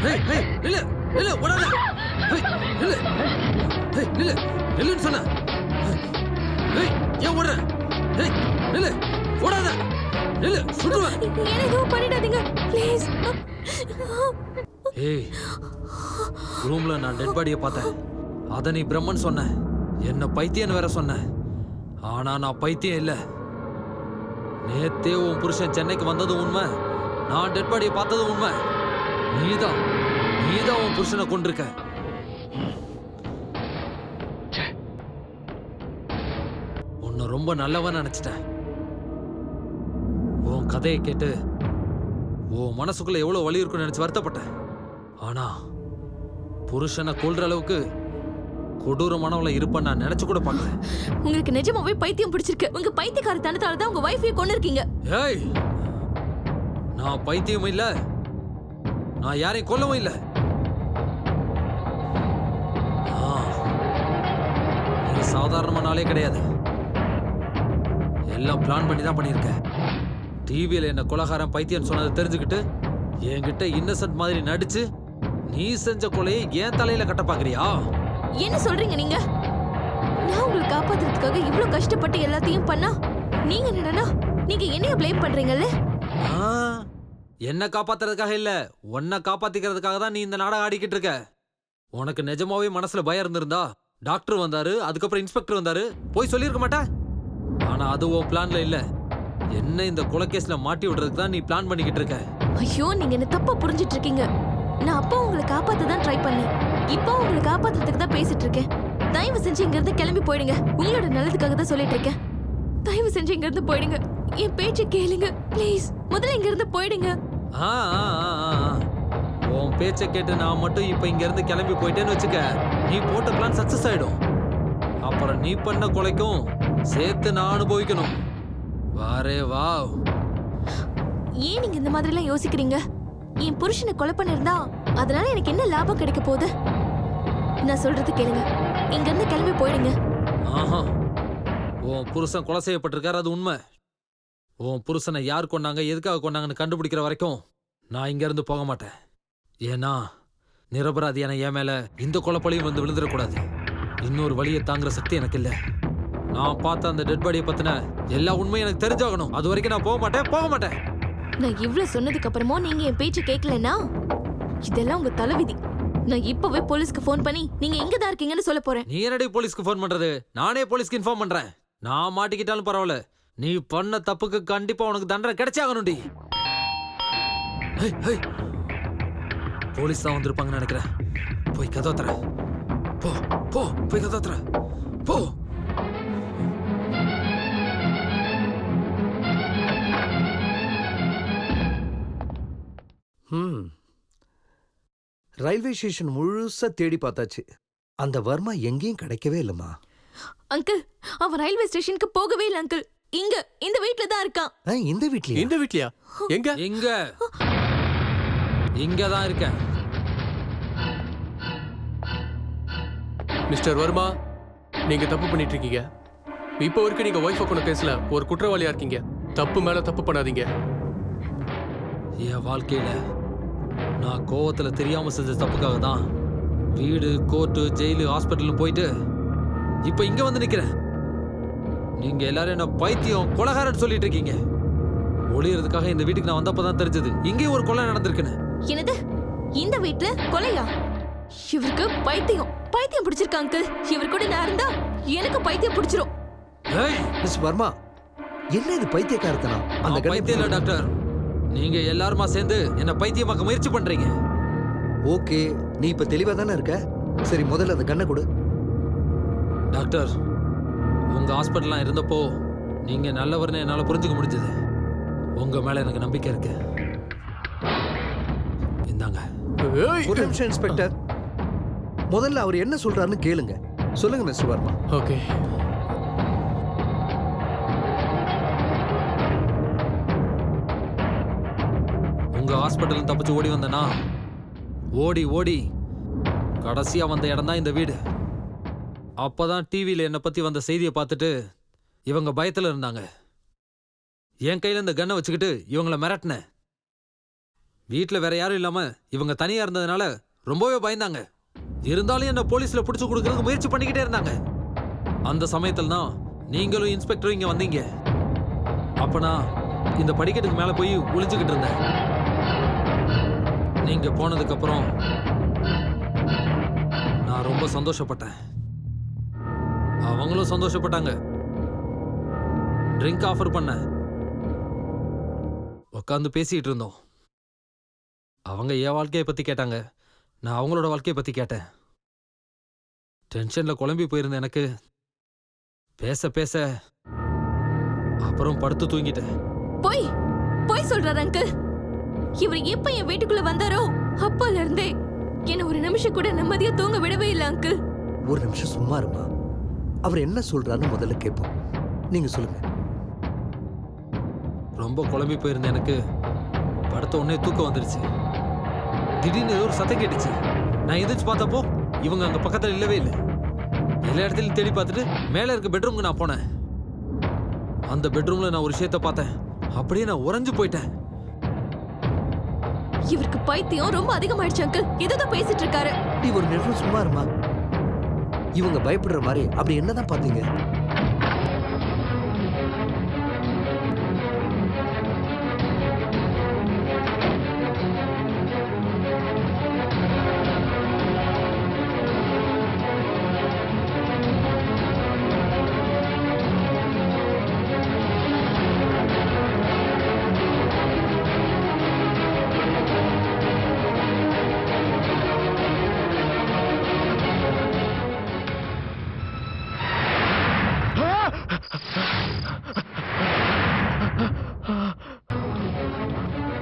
ஏய் ஏய் நில்லு நில்லு ஓடாத. ஏய் நில்லு. ஏய் நில்லு நில்லுன்னு சொன்ன. ஏய் ஏன் ஓடுற? ஏய் நில்லு ஓடாத. நில்லு சுடுவேன். என்ன எதுவும் பண்ணிடாதீங்க ப்ளீஸ். ஏய் ரூம்ல நான் டெட் பாடியை பார்த்தேன். அத நீ பிரம்மன் சொன்ன. என்ன பைத்தியன்னு வேற சொன்ன. ஆனா நான் பைத்தியம் இல்ல. நேத்தே உன் புருஷன் சென்னைக்கு வந்ததும் உண்மை, நான் டெட் பாடியை பார்த்ததும் உண்மை. நீதான் உன் புருஷனை கொண்டிருக்க. உன்னை ரொம்ப நல்லவன் நினைச்சிட்டேன். உன் கதையை கேட்டு உன் மனசுக்குள்ள எவ்வளவு வலி இருக்குன்னு நினைச்சு வருத்தப்பட்டேன். ஆனா புருஷனை கொல்ற அளவுக்கு கொடூரமானவளை இருப்ப நான் நினைச்சு கூட பார்க்கல. உங்களுக்கு நிஜமாவே பைத்தியம் பிடிச்சிருக்கு. உங்க பைத்தியக்காரத்தனத்தால தான் உங்க வைஃபையை கொண்டு இருக்கீங்க. ஏய் நான் பைத்தியம் இல்ல, நான் யாரையும் கொல்லவும் இல்ல. நீ சாதாரணமான ஆளே கிடையாது. எல்லாம் பிளான் பண்ணி தான் பண்ணியிருக்க. டிவியில் என்ன கொலகாரம் பைத்தியம் சொன்னதை தெரிஞ்சுக்கிட்டு என்கிட்ட இன்னசென்ட் மாதிரி நடிச்சு நீ செஞ்ச கொலையை ஏன் தலையில கட்ட பாக்குறியா? என்ன சொல்றீங்க நீங்க? நான் உங்களை காப்பாத்துறதுக்காக இவ்ளோ கஷ்டப்பட்டு எல்லாத்தையும் பண்ணா நீங்க என்னடா நீங்க என்னைய ப்ளேம் பண்றீங்கல்ல? ஆ, என்ன காப்பாத்துறதுக்காக இல்ல, உன்னை காப்பாத்திக்கிறதுக்காக தான் நீ இந்த நாடகம் ஆடிக்கிட்டு இருக்க. உனக்கு நிஜமாவே மனசுல பயம் இருந்திருந்தா டாக்டர் வந்தாரு, அதுக்கப்புறம் இன்ஸ்பெக்டர் வந்தாரு, போய் சொல்லியிருக்க மாட்டா? ஆனா அது உன் பிளான்ல இல்ல. என்ன இந்த கொலைகேஸ்ல மாட்டி விடுறதுக்கு தான் நீ பிளான் பண்ணிக்கிட்டு இருக்க. ஐயோ, நீங்க என்ன தப்பா புரிஞ்சிட்டு இருக்கீங்க. நான் அப்பா உங்களை காப்பாத்த தான் ட்ரை பண்ணேன். இப்போ உங்களை காப்பாத்துறதுக்கு தான் பேசிட்டு இருக்கேன். தயவு செஞ்சு இங்க இருந்து கிளம்பி போயிடுங்க. உங்களோட நல்லதுக்காக தான் சொல்லிட்டு இருக்கேன். தயவு செஞ்சு இங்க இருந்து போயிடுங்க. என் பேச்சை கேளுங்க ப்ளீஸ். முதல்ல இங்க இருந்து போயிடுங்க. ஆ, ஆ, ஆ, ஆ, ஆ. உன் பேச்சை கேட்டு நான் மட்டும் இப்ப இங்க இருந்து கிளம்பி போயிட்டேன்னு வச்சுக்க, நீ போட்ட பிளான் சக்சஸ் ஆயிடும். அப்புறம் நீ பண்ண கொலைக்கும் சேர்த்து நான் அனுபவிக்கணும். வாரே வா. ஏன் நீங்க இந்த மாதிரி எல்லாம் யோசிக்கிறீங்க? என் புருஷனை கொலை பண்ணிருந்தா அதனால எனக்கு என்ன லாபம் கிடைக்க போகுது? நான் சொல்றது கேளுங்க. இங்க இருந்து கிளம்பி போயிடுங்க. ஆஹா, உன் புருஷன் கொலை செய்யப்பட்டிருக்காரு, அது உண்மை. உன் புருஷனை யார் கொண்டாங்க, எதுக்காக கொண்டாங்கன்னு கண்டுபிடிக்கிற வரைக்கும் நான் இங்க இருந்து போக மாட்டேன். ஏன்னா நிரபராதியான என் மேல இந்த கொலைப்பழியும் வந்து விழுந்துடக்கூடாது. இன்னொரு வழியை தாங்குற சக்தி எனக்கு இல்ல. நான் பார்த்த அந்த டெட் பாடியை பத்தின எல்லா உண்மையும் எனக்கு தெரிஞ்சாகணும். அது வரைக்கும் நான் போக மாட்டேன். நான் இவ்ளோ சொன்னதுக்கு அப்புறமா நீங்க என் பேச்சை கேட்கலன்னா இதெல்லாம் உங்க தலைவிதி. நான் இப்பவே போலீஸ்க்கு ஃபோன் பண்ணி நீங்க எங்க தான் இருக்கீங்கன்னு சொல்ல போறேன். நீ என்னடி போலீஸ்க்கு ஃபோன் பண்றது? நானே போலீஸ்க்கு இன்ஃபார்ம் பண்றேன். நான் மாட்டிக்கிட்டாலும் பரவாயில்ல, நீ பண்ண தப்புக்கு கண்டிப்பா உனக்கு தண்டனை கிடைச்சாகணும்டி. போலீஸ் தான் வந்திருப்பாங்கன்னு நினைக்கிறேன். போய் கதவை தர. போ போ, போய் கதவை தர. போ. ரயில்வே ஸ்டேஷன் முழுசா தேடி பார்த்தாச்சு. அந்த வர்மா எங்கேயும் கிடைக்கவே இல்லம்மா. அங்கிள், அவன் ரயில்வே ஸ்டேஷனுக்கு போகவே இல்லை அங்கிள். இங்க இந்த வீட்ல தான் இருக்கான். இந்த வீட்லயா? இந்த வீட்லயா? எங்க? இங்க தான் இருக்கேன். மிஸ்டர் வர்மா, நீங்க தப்பு பண்ணிட்டு இருக்கீங்க. இப்போ வரைக்கும் நீங்க ஒய்ஃபை கொண்ட கேஸ்ல ஒரு குற்றவாளியா இருக்கீங்க. தப்பு மேல தப்பு பண்ணாதீங்க. என் வாழ்க்கையில நான் கோவத்துல தெரியாம செஞ்ச தப்புக்காக தான் வீடு, கோர்ட்டு, ஜெயிலு, ஹாஸ்பிட்டல் போயிட்டு இப்ப இங்க வந்து நிக்கிறேன். நீங்க எல்லாரும் என்ன பைத்தியம், கொலைகாரன்னு சொல்லிட்டு இருக்கீங்க. ஒளியறதுக்காக இந்த வீட்டுக்கு நான் வந்தப்பதான் தெரிஞ்சது இங்கேயும் ஒரு கொலை நடந்திருக்குன்னு. என்னது? இந்த வீட்ல கொலையா? இவருக்கு பைத்தியம் பிடிச்சிருக்கா அங்கிள். இவர் கூட நான் இருந்தா எனக்கு பைத்தியம் பிடிச்சிரும். மிஸ் வர்மா, என்ன இது பைத்தியக்காரத்தனம்? அந்த பைத்தியம் இல்ல டாக்டர், நீங்க எல்லாருமா சேர்ந்து என்ன பைத்தியமாக்க முயற்சி பண்றீங்க. ஓகே, நீ இப்ப தெளிவா தானே இருக்க. சரி, முதல்ல அந்த கண்ணை கொடு. டாக்டர், உங்க ஹாஸ்பிட்டல்லாம் இருந்தப்போ நீங்க நல்லவர்னு என்னால புரிஞ்சுக்க முடிஞ்சது. உங்க மேல எனக்கு நம்பிக்கை இருக்கு. இந்தாங்க. ஒரு நிமிஷம் இன்ஸ்பெக்டர், முதல்ல அவர் என்ன சொல்றாருன்னு கேளுங்க. சொல்லுங்க மிஸ்டர் வர்மா. ஓகே. உங்க ஹாஸ்பிட்டல் தப்பிச்சு ஓடி வந்தனா, ஓடி கடைசியா வந்த இடம் தான் இந்த வீடு. அப்பதான் டிவியில என்னை பத்தி வந்த செய்தியை பார்த்துட்டு இவங்க பயத்துல இருந்தாங்க. என் கையில இந்த கன்னை வச்சுக்கிட்டு இவங்கள மிரட்டினேன். வீட்டில் வேற யாரும் இல்லாம இவங்க தனியா இருந்ததுனால ரொம்பவே பயந்தாங்க. இருந்தாலும் என்ன போலீஸ்ல பிடிச்சு கொடுக்கறதுக்கு முயற்சி பண்ணிக்கிட்டே இருந்தாங்க. அந்த சமயத்துல தான் நீங்களும் இன்ஸ்பெக்டரும் இங்க வந்தீங்க. அப்ப நான் இந்த படிக்கட்டுக்கு மேல போய் ஒளிஞ்சுக்கிட்டு இருந்தேன். நீங்க போனதுக்கு அப்புறம் நான் ரொம்ப சந்தோஷப்பட்டேன். அவங்களும் சந்தோஷப்பட்டாங்க. ட்ரிங்க் ஆஃபர் பண்ண உட்காந்து பேசிட்டு இருந்தோம். அவங்க என் வாழ்க்கையை பத்தி கேட்டாங்க, நான் அவங்களோட வாழ்க்கையை பத்தி கேட்டேன். டென்ஷன்ல குழம்பி போயிருந்த எனக்கு பேச அப்புறம் படுத்து தூங்கிட்டேன். போய் சொல்றாரு அங்கிள். இவர் எப்ப என் வீட்டுக்குள்ள வந்தாரோ அப்பல இருந்தே என்ன ஒரு நிமிஷம் கூட நிம்மதியா தூங்க விடவே இல்லை அங்கிள். ஒரு நிமிஷம் சும்மா இருமா. அவர் என்ன சொல்றாருன்னு முதல்ல கேட்போம். நீங்க சொல்லுங்க. ரொம்ப குழம்பி போயிருந்த எனக்கு படுத்த உடனே தூக்கம் வந்துருச்சு. திடீர்னு ஏதோ ஒரு சத்தம் கேட்டுச்சு. நான் எந்திரிச்சு பார்த்தப்போ இவங்க அங்க பக்கத்துல இல்லவே இல்லை. எல்லா இடத்துலையும் தேடி பார்த்துட்டு மேல இருக்க பெட்ரூமுக்கு நான் போனேன். அந்த பெட்ரூம்ல நான் ஒரு விஷயத்த பார்த்தேன். அப்படியே நான் உறைஞ்சு போயிட்டேன். இவருக்கு பைத்தியம் ரொம்ப அதிகமாயிடுச்சு அங்கிள் இதுதான் பேசிட்டு இருக்காரு. நீ ஒரு நிமிஷம் சும்மா இருமா. இவங்க பயப்படுற மாதிரி அப்படி என்னதான் பாத்தீங்க?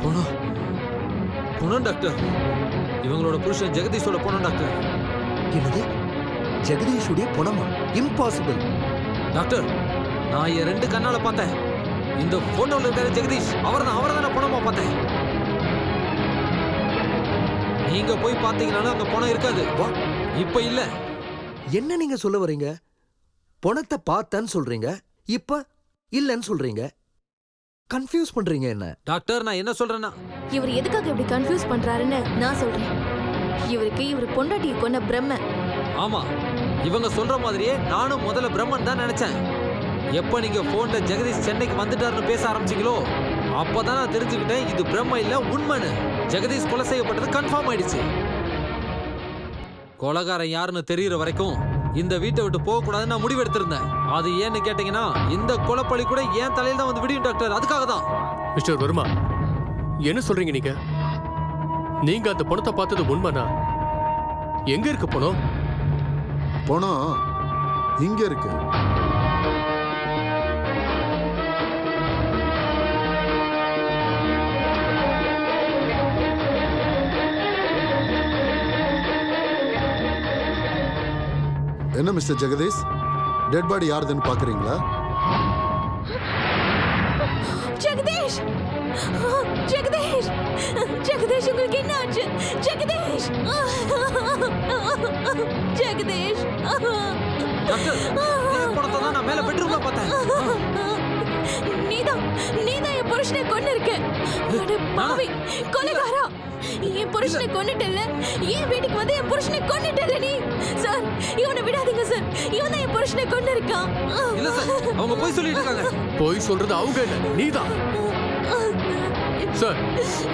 போனோம் போனோம் டாக்டர். இவங்களோட புருஷன் ஜெகதீஷோட போனோம் டாக்டர். என்னது? ஜெகதீஷுடைய பணமா? இம்பாசிபிள். டாக்டர் நான் என் 2 கண்ணால பார்த்தேன். இந்த போட்டோல இருக்கிற ஜெகதீஷ் அவர்தான் பணமா பார்த்தேன். நீங்க போய் பார்த்தீங்கனாலும் அங்க பணம் இருக்காது. இப்ப இல்ல. என்ன நீங்க சொல்ல வரீங்க? பணத்தை பார்த்தேன்னு சொல்றீங்க, இப்ப இல்லன்னு சொல்றீங்க. கன்ஃபியூஸ் பண்றீங்க என்ன? டாக்டர் நான் என்ன சொல்றேன்னா, இவர் எதுக்காக இப்படி கன்ஃபியூஸ் பண்றாருன்னு நான் சொல்றேன். இவர் பொண்டாட்டியை கொன்ன பிரம்ம. ஆமா இவங்க சொல்ற மாதிரியே நானும் முதல்ல பிரம்மன் தான் நினைச்சேன். எப்ப நீங்க போன்ல ஜெகதீஷ் சென்னைக்கு வந்துட்டாருன்னு பேச ஆரம்பிச்சீங்களோ அப்பதான் நான் தெரிஞ்சுக்கிட்டேன் இது பிரம்ம இல்ல உண்மைன்னு. ஜெகதீஷ் கொலை செய்யப்பட்டது கன்ஃபார்ம் ஆயிடுச்சு. கொலைகாரன் யாருன்னு தெரியற வரைக்கும் இந்த வீட்டை விட்டு போக கூடாதுன்னு நான் முடிவெடுத்திருந்தேன். அது ஏன்னு கேட்டீங்கன்னா இந்த கொலைப்பழி கூட ஏன் தலையில தான் வந்து விடியும் டாக்டர். அதுக்காக தான். மிஸ்டர் வர்மா, என்ன சொல்றீங்க நீங்க? நீங்க அந்த பணத்தை பார்த்தது உண்மைனா எங்க இருக்கு பணம்? பணம் இங்க இருக்கு. என்ன மிஸ்டர் ஜெகதீஷ், டெட் பாடி யாருதுன்னு பாக்குறீங்களா? ஜெகதீஷ் ஜெகதீஷ் ஜெகதீஷ் உங்களுக்கு என்ன ஆச்சு? ஜெகதீஷ் ஜெகதீஷ் டாக்டர் இதே பணத்தை தான் நான் மேல பெட்ரூம்ல பார்த்தேன். நீதான் என் புருஷனை கொன்னு இருக்க. பாவி கொலைகாரா, என் புருஷனை கொன்னுட்டல்ல. என் வீட்டுக்கு வந்து என் புருஷனை கொன்னுட்டல்ல நீ. சார் இவனை விடாதீங்க சார். இவன் தான் என் புருஷனை கொன்னு இருக்கான். இல்ல சார் அவங்க போய் சொல்லிட்டு இருக்காங்க. போய் சொல்றது அவங்க இல்ல, நீதான். சார்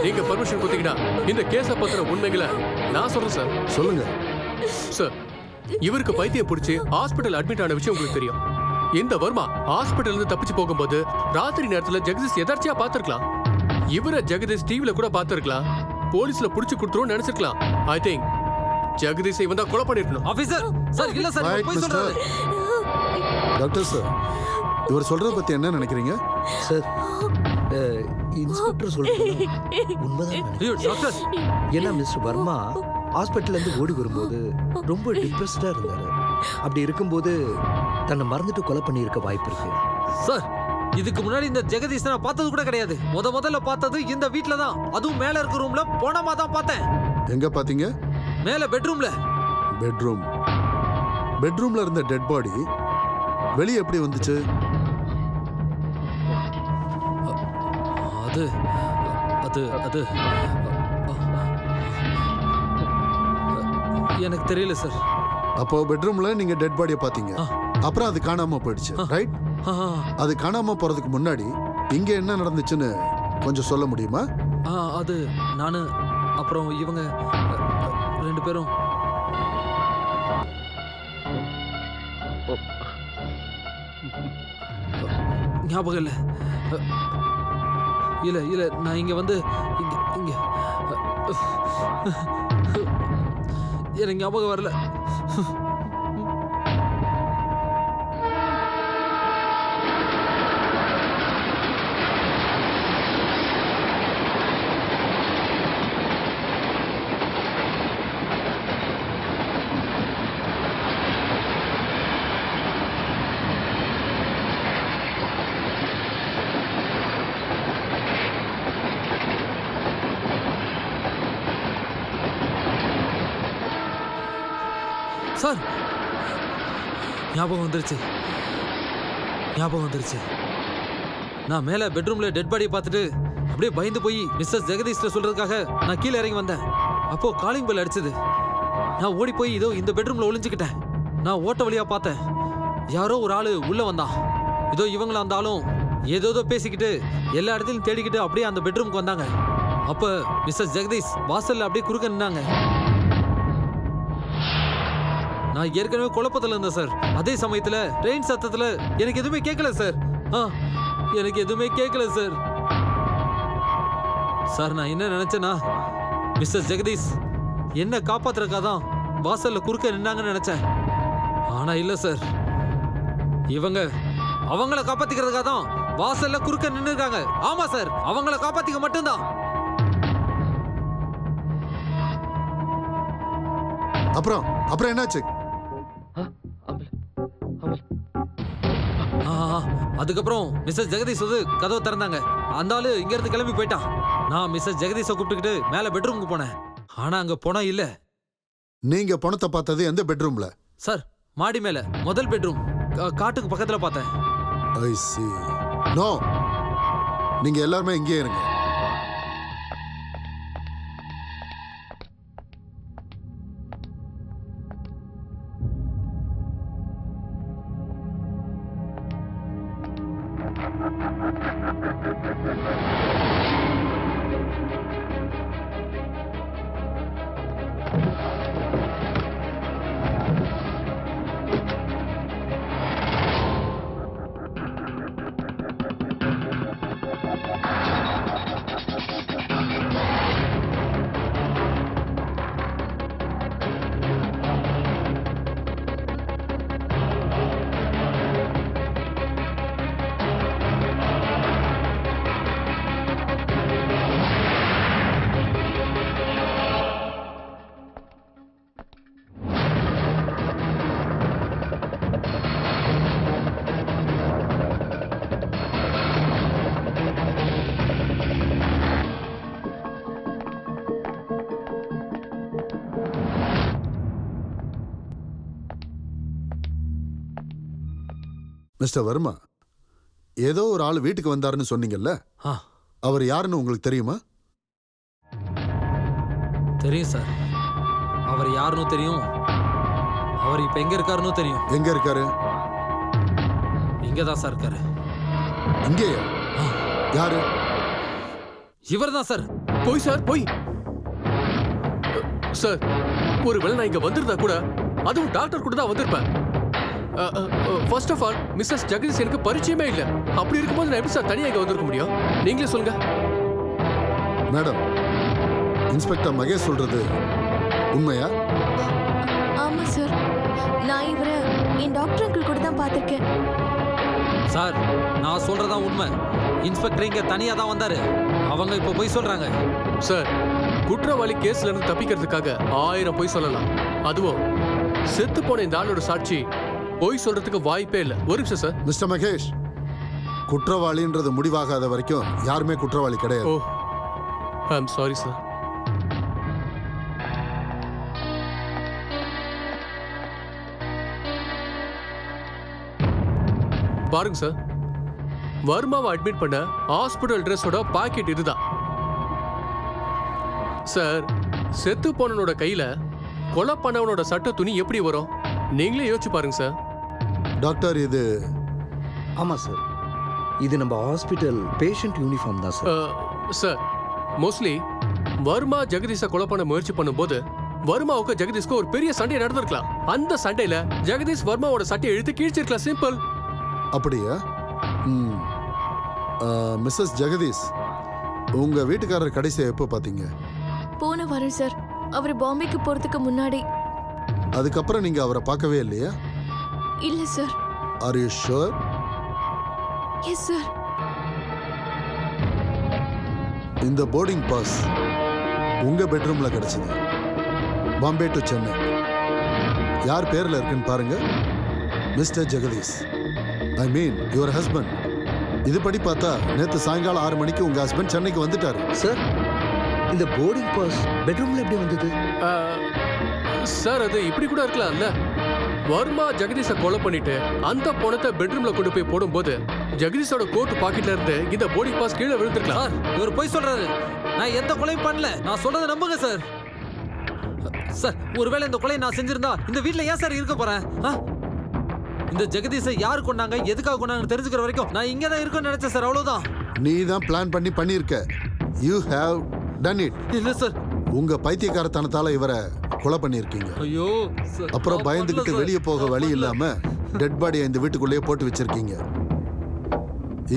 நீங்க பர்மிஷன் கொடுத்தீங்கன்னா இந்த கேஸ பத்திர உண்மைகளை நான் சொல்றேன் சார். சொல்லுங்க சார். இவருக்கு பைத்தியம் பிடிச்சி ஹாஸ்பிட்டல் அட்மிட் ஆன விஷயம் உங்களுக்கு தெரியும். இந்த வர்மா ஹாஸ்பிட்டல் இருந்து தப்பிச்சு போகும்போது ராத்திரி நேரத்துல ஜெகதீஷ் எதார்ச்சியா பார்த்திருக்கலாம். இவரை ஜெகதீஷ் டிவில கூட பார்த்திருக்கலாம். போலீஸ்ல புடிச்சு கொடுத்துருவோம் நினைச்சிருக்கலாம். ஐ திங்க் ஜெகதீஷ் இவன் தான் கொலை பண்ணிருக்கணும். ஆபீசர் சார் இல்ல சார் Right, போய் mister. சொல்றாரு. டாக்டர் சார், இவர் சொல்றத பத்தி என்ன நினைக்கிறீங்க? சார், இன்ஸ்பெக்டர் சொல்றது உண்மைதான். ஐயோ டாக்டர் ஏன்னா மிஸ்டர் வர்மா ஹாஸ்பிட்டல்ல இருந்து ஓடி வரும்போது ரொம்ப டிப்ரெஸ்டா இருந்தாரு. அப்படி இருக்கும்போது தன்னை மறந்துட்டு கொலை பண்ணியிருக்க வாய்ப்பு இருக்கு. சார் இதுக்கு முன்னாடி இந்த ஜெகதீஷ் நான் பார்த்தது கூட கிடையாது. முதல்ல பார்த்தது இந்த வீட்ல தான். அதுவும் மேல இருக்க ரூம்ல போனமா தான் பார்த்தேன். எங்க பாத்தீங்க? மேல பெட்ரூம்ல. பெட்ரூம்ல இருந்த டெட் பாடி வெளியே எப்படி வந்துச்சு? அது அது அது எனக்கு தெரியல சார். அப்போ பெட்ரூம்ல நீங்க டெட் பாடியை பாத்தீங்க. அப்புறம் அது காணாம போயிடுச்சு, ரைட்? அது காணாம போறதுக்கு முன்னாடி இங்க என்ன நடந்துச்சுன்னு கொஞ்சம் சொல்ல முடியுமா? அது நானு அப்புறம் இவங்க 2 பேரும் ஞாபகம் இல்ல. இல்ல நான் இங்க வந்து இங்க எனக்கு ஞாபகம் வரல. சார் ஞாபகம் வந்துருச்சு. நான் மேல பெட்ரூம்ல டெட் பாடியை பார்த்துட்டு அப்படியே பயந்து போய் மிஸ்ஸஸ் ஜெகதீஷ்ல சொல்றதுக்காக நான் கீழே இறங்கி வந்தேன். அப்போ காலிங் பெல் அடிச்சது. நான் ஓடி போய் இதோ இந்த பெட்ரூம்ல ஒளிஞ்சுக்கிட்டேன். நான் ஓட்ட வழியா பார்த்தேன், யாரோ ஒரு ஆளு உள்ள வந்தான். இதோ இவங்கள அந்த ஆளும் ஏதோ பேசிக்கிட்டு எல்லா இடத்துலையும் தேடிக்கிட்டு அப்படியே அந்த பெட்ரூம்க்கு வந்தாங்க. அப்ப மிஸ்ஸஸ் ஜெகதீஷ் வாசல்ல அப்படியே குறுக்க நின்னாங்க. நான் ஏற்கனவே குழப்பத்துல இருந்தேன் சார். அதே சமயத்துல ட்ரெயின் சத்தத்துல எனக்கு எதுவுமே கேட்கல சார். எனக்கு எதுவுமே கேட்கல சார். சார் நான் என்ன நினைச்சேன்னா, மிஸ்ஸஸ் ஜெகதீஷ் என்ன காப்பாத்துறக்காதான் வாசல்ல குறுக்க நின்னாங்கன்னு நினைச்சேன். ஆனா இல்ல சார், இவங்க அவங்கள காப்பாத்திக்கிறதுக்காக தான் வாசல்ல குறுக்க நின்னுருக்காங்க. ஆமா சார், அவங்கள காப்பாத்திக்க மட்டும்தான். அப்புறம் என்னாச்சு? அதுக்கப்புறம் மிஸ்ஸஸ் ஜெகதீஷ் வந்து கதவை திறந்தாங்க. அந்த ஆளு இங்க இருந்து கிளம்பி போயிட்டான். நான் மிஸ்ஸஸ் ஜெகதீஷை கூப்பிட்டுக்கிட்டு மேல பெட்ரூமுக்கு போனேன். ஆனா அங்க பணம் இல்ல. நீங்க பணத்தை பார்த்தது எந்த பெட்ரூம்ல? சார் மாடி மேல முதல் பெட்ரூம், காட்டுக்கு பக்கத்துல பார்த்தேன். ஐ see. நோ, நீங்க எல்லாருமே இங்கே இருங்க. மிஸ்டர் வர்மா, ஏதோ ஒரு ஆள் வீட்டுக்கு வந்தாருன்னு சொன்னீங்கல்ல, அவர் யாருன்னு உங்களுக்கு தெரியுமா? தெரியும் சார், அவர் யாருன்னு தெரியும். அவர் இப்ப எங்க இருக்காருன்னு தெரியும். எங்க இருக்காரு? இங்கதான் சார் இருக்காரு. இங்கேயா? யாரு? இவர் தான் சார். போய் சார், போய் சார். ஒருவேளை நான் இங்க வந்திருந்தா கூட அதுவும் டாக்டர் கூட தான் வந்திருப்பேன். First of all Mrs Jagadish எனக்கு பரிச்சயமே இல்லை. அப்படி இருக்கும்போது நான் எப்படி சார் தனியாக இங்கே வந்திருக்க முடியும்? நீங்களே சொல்லுங்க. மேடம், இன்ஸ்பெக்டர் மகேஷ் சொல்றது உண்மையா? ஆமா சார், நான் இவரை என் டாக்டர் அங்கிள் கூட தான் பார்த்திருக்கேன். சார் நான் சொல்றதா உண்மை. இன்ஸ்பெக்டர் இங்க தனியா தான் வந்தாரு. அவங்க இப்ப போய் சொல்றாங்க. சார், குற்றவாளி கேஸ்ல இருந்து தப்பிக்கிறதுக்காக 1000 பொய் சொல்லலாம். அதுவும் செத்து போன இந்த ஆளோட சாட்சி பொய் சொல்றதுக்கு வாய்ப்பே இல்லை. ஒரு நிமிஷம் சார். மிஸ்டர் மகேஷ், குற்றவாளின்றது முடிவாகாத வரைக்கும் யாருமே குற்றவாளி கிடையாது. ஓ, ஐ அம் சாரி சார். பாருங்க சார், வர்மாவை அட்மிட் பண்ண ஹாஸ்பிட்டல் ட்ரெஸ்ஸோட பாக்கெட் இதுதான் சார். செத்து போனவனோட கையில கொலை பண்ணவனோட சட்ட துணி எப்படி வரும்? நீங்களே யோசிச்சு பாருங்க சார். டாக்டர், இது ஆமா சார், இது நம்ம ஹாஸ்பிட்டல் பேஷண்ட் யூனிஃபார்ம் தான் சார். சார், மோஸ்ட்லி வர்மா ஜெகதீஷை கொலை பண்ண முயற்சி பண்ணும்போது வர்மாவுக்கு ஜெகதீஷ்க்கு ஒரு பெரிய சண்டை நடந்திருக்கலாம். அந்த சண்டையில ஜெகதீஷ் வர்மாவோட சட்டையை இழுத்து கிழிச்சிருக்கலாம். சிம்பிள். அப்படியா? மிஸ்ஸஸ் ஜெகதீஷ், உங்க வீட்டுக்காரர் கடைசியா எப்போ பாத்தீங்க? போன வாரம் சார், அவர் பாம்பேக்கு போறதுக்கு முன்னாடி. அதுக்கப்புறம் நீங்க அவரை பார்க்கவே இல்லையா? இல்ல sir. Are you sure? Yes sir. இந்த போர்டிங் பாஸ் உங்க பெட்ரூம்ல கிடைச்சது. பாம்பே டு சென்னை. யார் பேர்ல இருக்குன்னு பாருங்க. Mister Jagdish, I mean your husband. இதுபடி பார்த்தா நேற்று சாயங்காலம் 6 மணிக்கு உங்க ஹஸ்பண்ட் சென்னைக்கு வந்துட்டாரு. சார், இந்த போர்டிங் பாஸ் பெட்ரூம்ல எப்படி வந்தது? சார், அது இப்படி கூட இருக்கலாம்ல. வர்மா ஜெகதீஷை கொலை பண்ணிட்டு அந்த பணத்தை பெட்ரூம்ல கொண்டு போய் போடும்போது ஜெகதீஷோட கோட் பாக்கெட்ல இருந்து இந்த போர்டிங் பாஸ் கீழே விழுந்திருக்கலாம். சார் இவர் போய் சொல்றாரு. நான் எந்த கொலையும் பண்ணல. நான் சொல்றதை நம்புங்க சார். சார் ஒருவேளை இந்த கொலையை நான் செஞ்சிருந்தா இந்த வீட்ல ஏன் சார் இருக்க போறேன்? இந்த ஜெகதீஷை யார் கொண்டாங்க, எதுக்காக கொண்டாங்கன்னு தெரிஞ்சுக்கிற வரைக்கும் நான் இங்கே தான் இருக்கேன்னு நினைச்சேன் சார். அவ்வளவுதான். நீ தான் பிளான் பண்ணி பண்ணியிருக்க. You have done it. இல்ல சார். உங்க பைத்தியக்காரத்தனத்தால இவரை கொலை பண்ணியிருக்கீங்க. ஐயோ சார். அப்புறம் பயந்துகிட்டு வெளியே போக வழி இல்லாம டெட் பாடியை இந்த வீட்டுக்குள்ளேயே போட்டு வச்சிருக்கீங்க.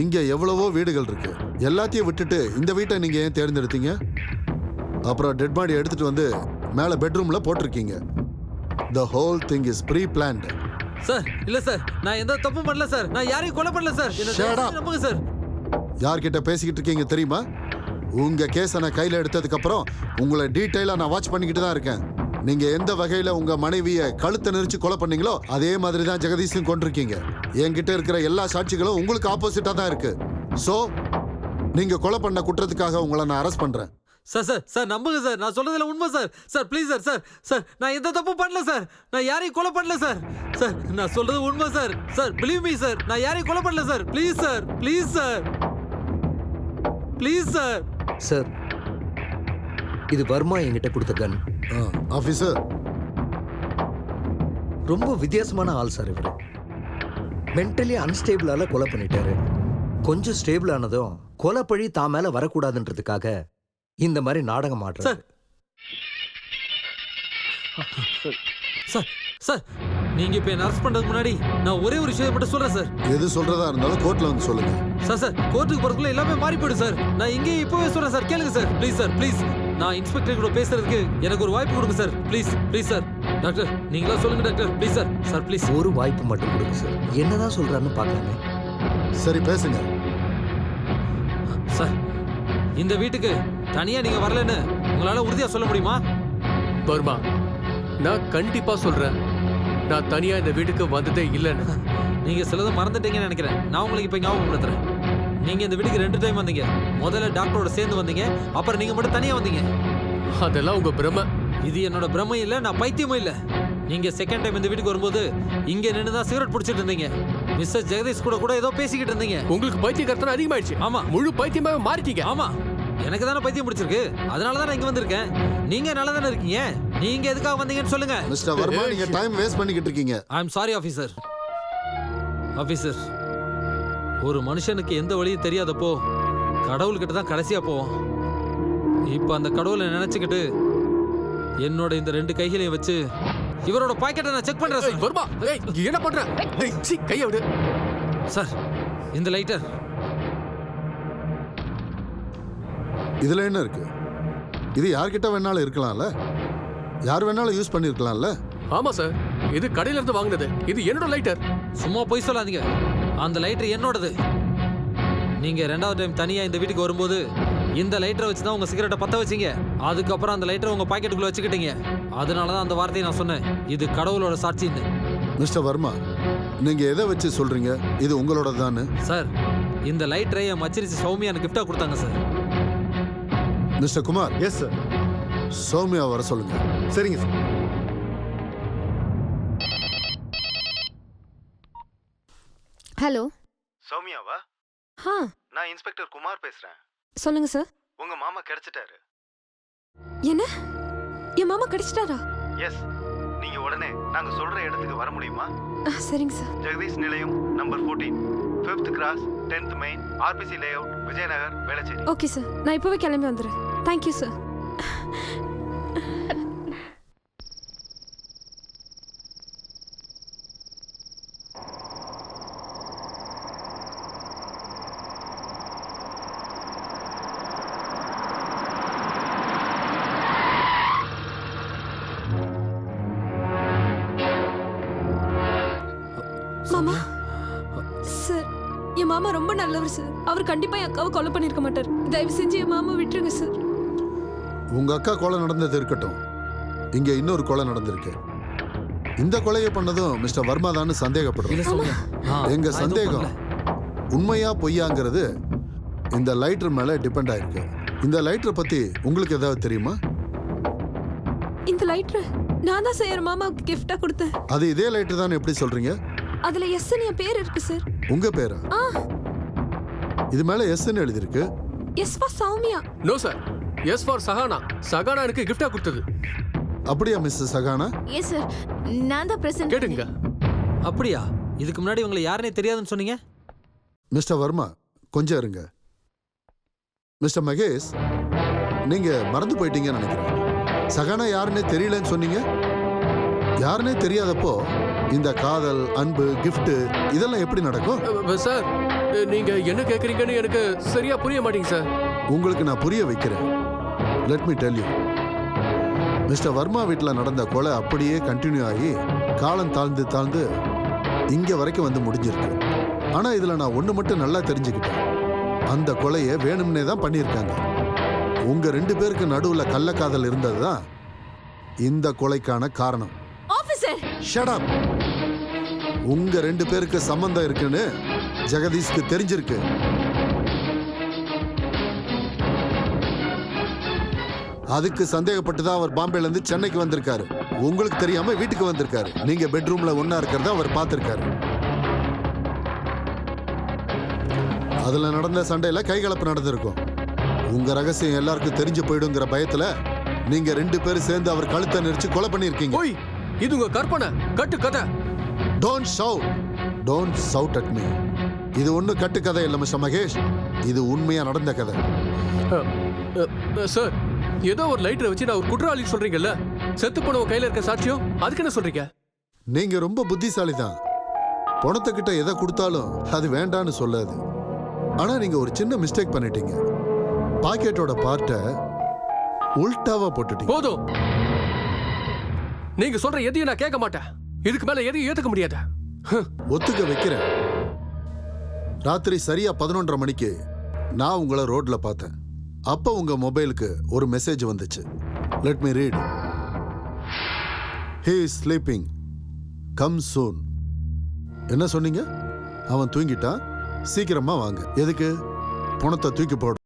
இங்க எவ்வளவோ வீடுகள் இருக்கு. எல்லாத்தையும் விட்டுட்டு இந்த வீட்டை நீங்க ஏன் தேர்ந்தெடுத்தீங்க? அப்புறம் டெட் பாடி எடுத்துட்டு வந்து மேல பெட்ரூம்ல போட்டிருக்கீங்க. The whole thing is pre-planned. Sir இல்ல சார், நான் எந்த தப்பும் பண்ணல சார். நான் யாரையும் கொலை பண்ணல சார். என்ன Shut up. நம்புங்க சார். யார்கிட்ட பேசிக்கிட்டு இருக்கீங்க தெரியுமா? உங்க கேஸை நான் கையில எடுத்ததுக்கு அப்புறம் உங்களை டீட்டெயிலா நான் வாட்ச் பண்ணிக்கிட்டு தான் இருக்கேன். நீங்க எந்த வகையில உங்க மனைவியை கழுத்தை நெரிச்சு கொலை பண்ணீங்களோ அதே மாதிரி தான் ஜெகதீஷும் கொண்டிருக்கீங்க. என்கிட்ட இருக்கிற எல்லா சாட்சிகளும் உங்களுக்கு ஆப்போசிட்டா தான் இருக்கு. சோ நீங்க கொலை பண்ண குற்றத்துக்காக உங்களை நான் அரெஸ்ட் பண்றேன். சார் சார் சார் நம்புங்க சார். நான் சொல்றதுல உண்மை sir. Sir please sir. Sir sir நான் எந்த தப்பும் பண்ணல சார். நான் யாரையும் கொலை பண்ணல சார். சார் நான் சொல்றது உண்மை sir. Sir believe me sir. நான் யாரையும் கொலை பண்ணல sir. Please sir. Please sir. Please sir. Sir இது வர்மா என்கிட்ட கொடுத்த கன். ஆபீசர், ரொம்ப வித்தியாசமான ஆள் சார் இவர். மென்டலி அன்ஸ்டேபிளால கொலை பண்ணிட்டாரு. கொஞ்சம் ஸ்டேபிள் ஆனதும் கொலை பழி தான் மேல வரக்கூடாதுன்றதுக்காக இந்த மாதிரி நாடகம் ஆடுறாரு. சார் சார் சார் நீங்க இப்ப என்ன அரெஸ்ட் பண்றதுக்கு முன்னாடி நான் ஒரே ஒரு விஷயம் மட்டும் சொல்றேன் சார். எது சொல்றதா இருந்தாலும் கோர்ட்ல வந்து சொல்லுங்க. சார் சார் கோர்ட்டுக்கு போறதுக்குள்ள எல்லாமே மாறி போயிடும் சார். நான் இங்கே இப்பவே சொல்றேன் சார். கேளுங்க சார். Please sir. ப்ளீஸ். நான் இன்ஸ்பெக்டர் கூட பேசுறதுக்கு எனக்கு ஒரு வாய்ப்பு கொடுங்க sir. Please please sir. Doctor நீங்களா சொல்லுங்க doctor. Please sir. Sir please. ஒரு வாய்ப்பு மட்டும் கொடுங்க சார். என்னதான் சொல்றாருன்னு பார்க்கலாமே. சரி பேசுங்க. சார் இந்த வீட்டுக்கு தனியா நீங்க வரலன்னு உங்களால உறுதியா சொல்ல முடியுமா? வர்மா நான் கண்டிப்பா சொல்றேன், நான் தனியா இந்த வீட்டுக்கு வந்ததே இல்லைன்னு. நீங்க சிலதை மறந்துட்டீங்கன்னு நினைக்கிறேன். நான் உங்களுக்கு இப்ப ஞாபகப்படுத்துறேன். நீங்க இந்த வீட்டுக்கு 2 டைம் வந்தீங்க. முதல்ல டாக்டரோட சேர்ந்து வந்தீங்க, அப்புறம் நீங்க மட்டும் தனியா வந்தீங்க. அதெல்லாம் உங்க பிரமை. இது என்னோட பிரமை இல்ல, நான் பைத்தியமும் இல்ல. நீங்க செகண்ட் டைம் இந்த வீட்டுக்கு வரும்போது இங்க நின்று தான் சிகரெட் பிடிச்சிட்டு இருந்தீங்க. மிஸ்டர் ஜெகதீஷ் கூட ஏதோ பேசிக்கிட்டு இருந்தீங்க. உங்களுக்கு பைத்தியக்காரத்தனம் அதிகமாயிடுச்சு. ஆமா. முழு பைத்தியமாவே மாறிட்டீங்க. ஆமா, எனக்கு தானே பைத்தியம் பிடிச்சிருக்கு. அதனால தான் நான் இங்க வந்திருக்கேன். நீங்க நல்லா தானே இருக்கீங்க. நீங்க எதுக்காக வந்தீங்கன்னு சொல்லுங்க. மிஸ்டர் வர்மா, நீங்க டைம் வேஸ்ட் பண்ணிக்கிட்டு இருக்கீங்க. ஐ அம் சாரி ஆபீசர். ஆபீசர், ஒரு மனுஷனுக்கு எந்த வழியும் தெரியாதப்போ கடவுள்கிட்ட தான் கடைசியா போவோம். இப்ப அந்த கடவுளை நினைச்சுக்கிட்டு என்னோட இந்த 2 கைகளையும் வச்சு இவரோட பாக்கெட்டை நான் செக் பண்றேன் சார். வர்மா, என்ன பண்ற? கையை விடு சார். இந்த லைட்டர். இதுல என்ன இருக்கு? இது யார்கிட்ட வேணாலும் இருக்கலாம்ல. யார் வேணாலும் யூஸ் பண்ணிருக்கலாம்ல. ஆமா சார், இது கடையில இருந்து வாங்கினது. இது என்னோட லைட்டர். சும்மா போய் சொல்லாதீங்க. அந்த லைட்டர் என்னோடது. நீங்க 2வது டைம் தனியா இந்த வீட்டுக்கு வரும்போது இந்த லைட்டரை வச்சு தான் உங்க சிகரெட்டை பத்த வச்சீங்க. அதுக்கப்புறம் அந்த லைட்டரை உங்க பாக்கெட்டுக்குள்ள வச்சுக்கிட்டீங்க. அதனால தான் அந்த வார்த்தையை நான் சொன்னேன், இது கடவுளோட சாட்சின்னு. மிஸ்டர் வர்மா, நீங்க எதை வச்சு சொல்றீங்க இது உங்களோட தானே? சார், இந்த லைட்டரை என் மச்சிரிச்சு சௌமியா எனக்கு கிஃப்டா கொடுத்தாங்க sir. Mister Kumar. Yes sir. Soumya வர சொல்லுங்க. சரிங்க சார். ஹலோ. சௌமியாவா? நான் இன்ஸ்பெக்டர் குமார் பேசுறேன். சொல்லுங்க சார். உங்க மாமா கிடைச்சிட்டாரு. என்ன? என் மாமா கிடைச்சிட்டாரா? எஸ். நீங்க உடனே நாங்க சொல்ற இடத்துக்கு வர முடியுமா? சரிங்க சார். ஜெகதீஷ் நிலையம் number 14, 5th cross, 10th main, RBC layout, Vijayanagar, Velachery. Okay sir, நான் இப்போவே கிளம்பி வந்துடுறேன். Thank you sir. மாமா சார், என் மாமா ரொம்ப நல்லவர் சார். அவர் கண்டிப்பா என் அக்காவை கொலை பண்ணிருக்க மாட்டார். தயவு செஞ்சு என் மாமா விட்டுருங்க சார். உங்க அக்கா கொலை நடந்தது இருக்கட்டும், இங்க இன்னொரு கொலை நடந்திருக்கு. இந்த கொலையை பண்ணதும் மிஸ்டர் வர்மா தான் சந்தேகப்படுறோம். எங்க சந்தேகம் உண்மையா பொய்யாங்கிறது இந்த லைட்டர் மேல டிபெண்ட் ஆயிருக்கு. இந்த லைட்டரை பத்தி உங்களுக்கு ஏதாவது தெரியுமா? இந்த லைட்டர் நான் தான் செய்யற மாமாவுக்கு கிஃப்டா கொடுத்தேன். அது இதே லைட்டர் தான் எப்படி சொல்றீங்க? அதுல எஸ் என் பேர் இருக்கு சார். உங்க பேரா? ஆ இது மேல எஸ்ன்னு எழுதிருக்கு. S for Soumya. No sir, S for Sahana. Sahana எனக்கு கிஃப்டா கொடுத்தது. அப்படியா மிஸ்டர் சகானா? எஸ் சார், நான் தான் பிரசன்ட். கேட்டுங்க. அப்படியா? இதுக்கு முன்னாடி உங்களை யாருன்னே தெரியாதுன்னு சொன்னீங்க. மிஸ்டர் வர்மா கொஞ்சம் இருங்க. மிஸ்டர் மகேஷ், நீங்க மறந்து போயிட்டீங்கன்னு நினைக்கிறேன். சகானா யாருன்னே தெரியலன்னு சொன்னீங்க. யாருன்னே தெரியாதப்போ இந்த காதல், அன்பு, gift இதெல்லாம் எப்படி நடக்கும்? சார், நீங்க என்ன கேக்குறீங்கன்னு எனக்கு சரியா புரிய மாட்டீங்க சார். உங்களுக்கு நான் புரிய வைக்கிறேன். Let me tell you. Mister Varma வீட்டில் நடந்த கொலை அப்படியே கண்டினியூ ஆகி காலம் தாழ்ந்து தாழ்ந்து இங்க வரைக்கும் வந்து முடிஞ்சிருக்கு. ஆனா இதுல நான் ஒண்ணு மட்டும் நல்லா தெரிஞ்சுக்கிட்டேன். அந்த கொலையை வேணும்னே தான் பண்ணியிருக்காங்க. உங்க 2 பேருக்கு நடுவுல கள்ளக்காதல் இருந்ததுதான் இந்த கொலைக்கான காரணம். Officer, shut up. உங்க 2 பேருக்கு சம்பந்தம் இருக்குன்னு ஜெகதீஷ்க்கு தெரிஞ்சிருக்கு. அதுக்கு சந்தேகப்பட்டு தான் அவர் பாம்பேல இருந்து சென்னைக்கு வந்திருக்காரு. உங்களுக்கு தெரியாம வீட்டுக்கு வந்திருக்காரு. நீங்க பெட்ரூம்ல ஒண்ணா இருக்கிறத அவர் பார்த்திருக்காரு. அதுல நடந்த சண்டையில கைகலப்பு நடந்திருக்கும். உங்க ரகசியம் எல்லாருக்கும் தெரிஞ்சு போயிடுங்கிற பயத்துல நீங்க 2 பேரும் சேர்ந்து அவர் கழுத்தை நெரிச்சு கொலை பண்ணிருக்கீங்க. ஓய், இது உங்க கற்பனை, கட்டு கதை. Don't shout. Don't shout at me. இது ஒன்றும் கட்டுக்கதை இல்லை மிஸ்டர் மகேஷ். இது உண்மையா நடந்த கதை. சார், ஏதோ ஒரு லைட்டரை வச்சு நான் ஒரு குற்றவாளி சொல்றீங்கல்ல. செத்து போனவங்க கையில இருக்க சாட்சியம், அதுக்கு என்ன சொல்றீங்க? நீங்க ரொம்ப புத்திசாலி தான். பணத்துக்கிட்ட எதை கொடுத்தாலும் அது வேண்டான்னு சொல்லாது. ஆனா நீங்க ஒரு சின்ன மிஸ்டேக் பண்ணிட்டீங்க. பாக்கெட்டோட பார்ட்டை உல்டாவா போட்டுட்டீங்க. போதும். நீங்க சொல்ற எதையும் நான் கேட்க மாட்டேன். இதுக்கு மேல எதையும் ஏத்துக்க முடியாது. ஒத்துக்க வைக்கிறேன். ராத்திரி சரியா 11:30 மணிக்கு நான் உங்களை ரோட்ல பார்த்தேன். அப்ப உங்க மொபைலுக்கு ஒரு மெசேஜ் வந்துச்சு. Let me read. He is sleeping, come சூன். என்ன சொன்னீங்க? அவன் தூங்கிட்டான், சீக்கிரமா வாங்க. எதுக்கு? பணத்தை தூக்கி போடு.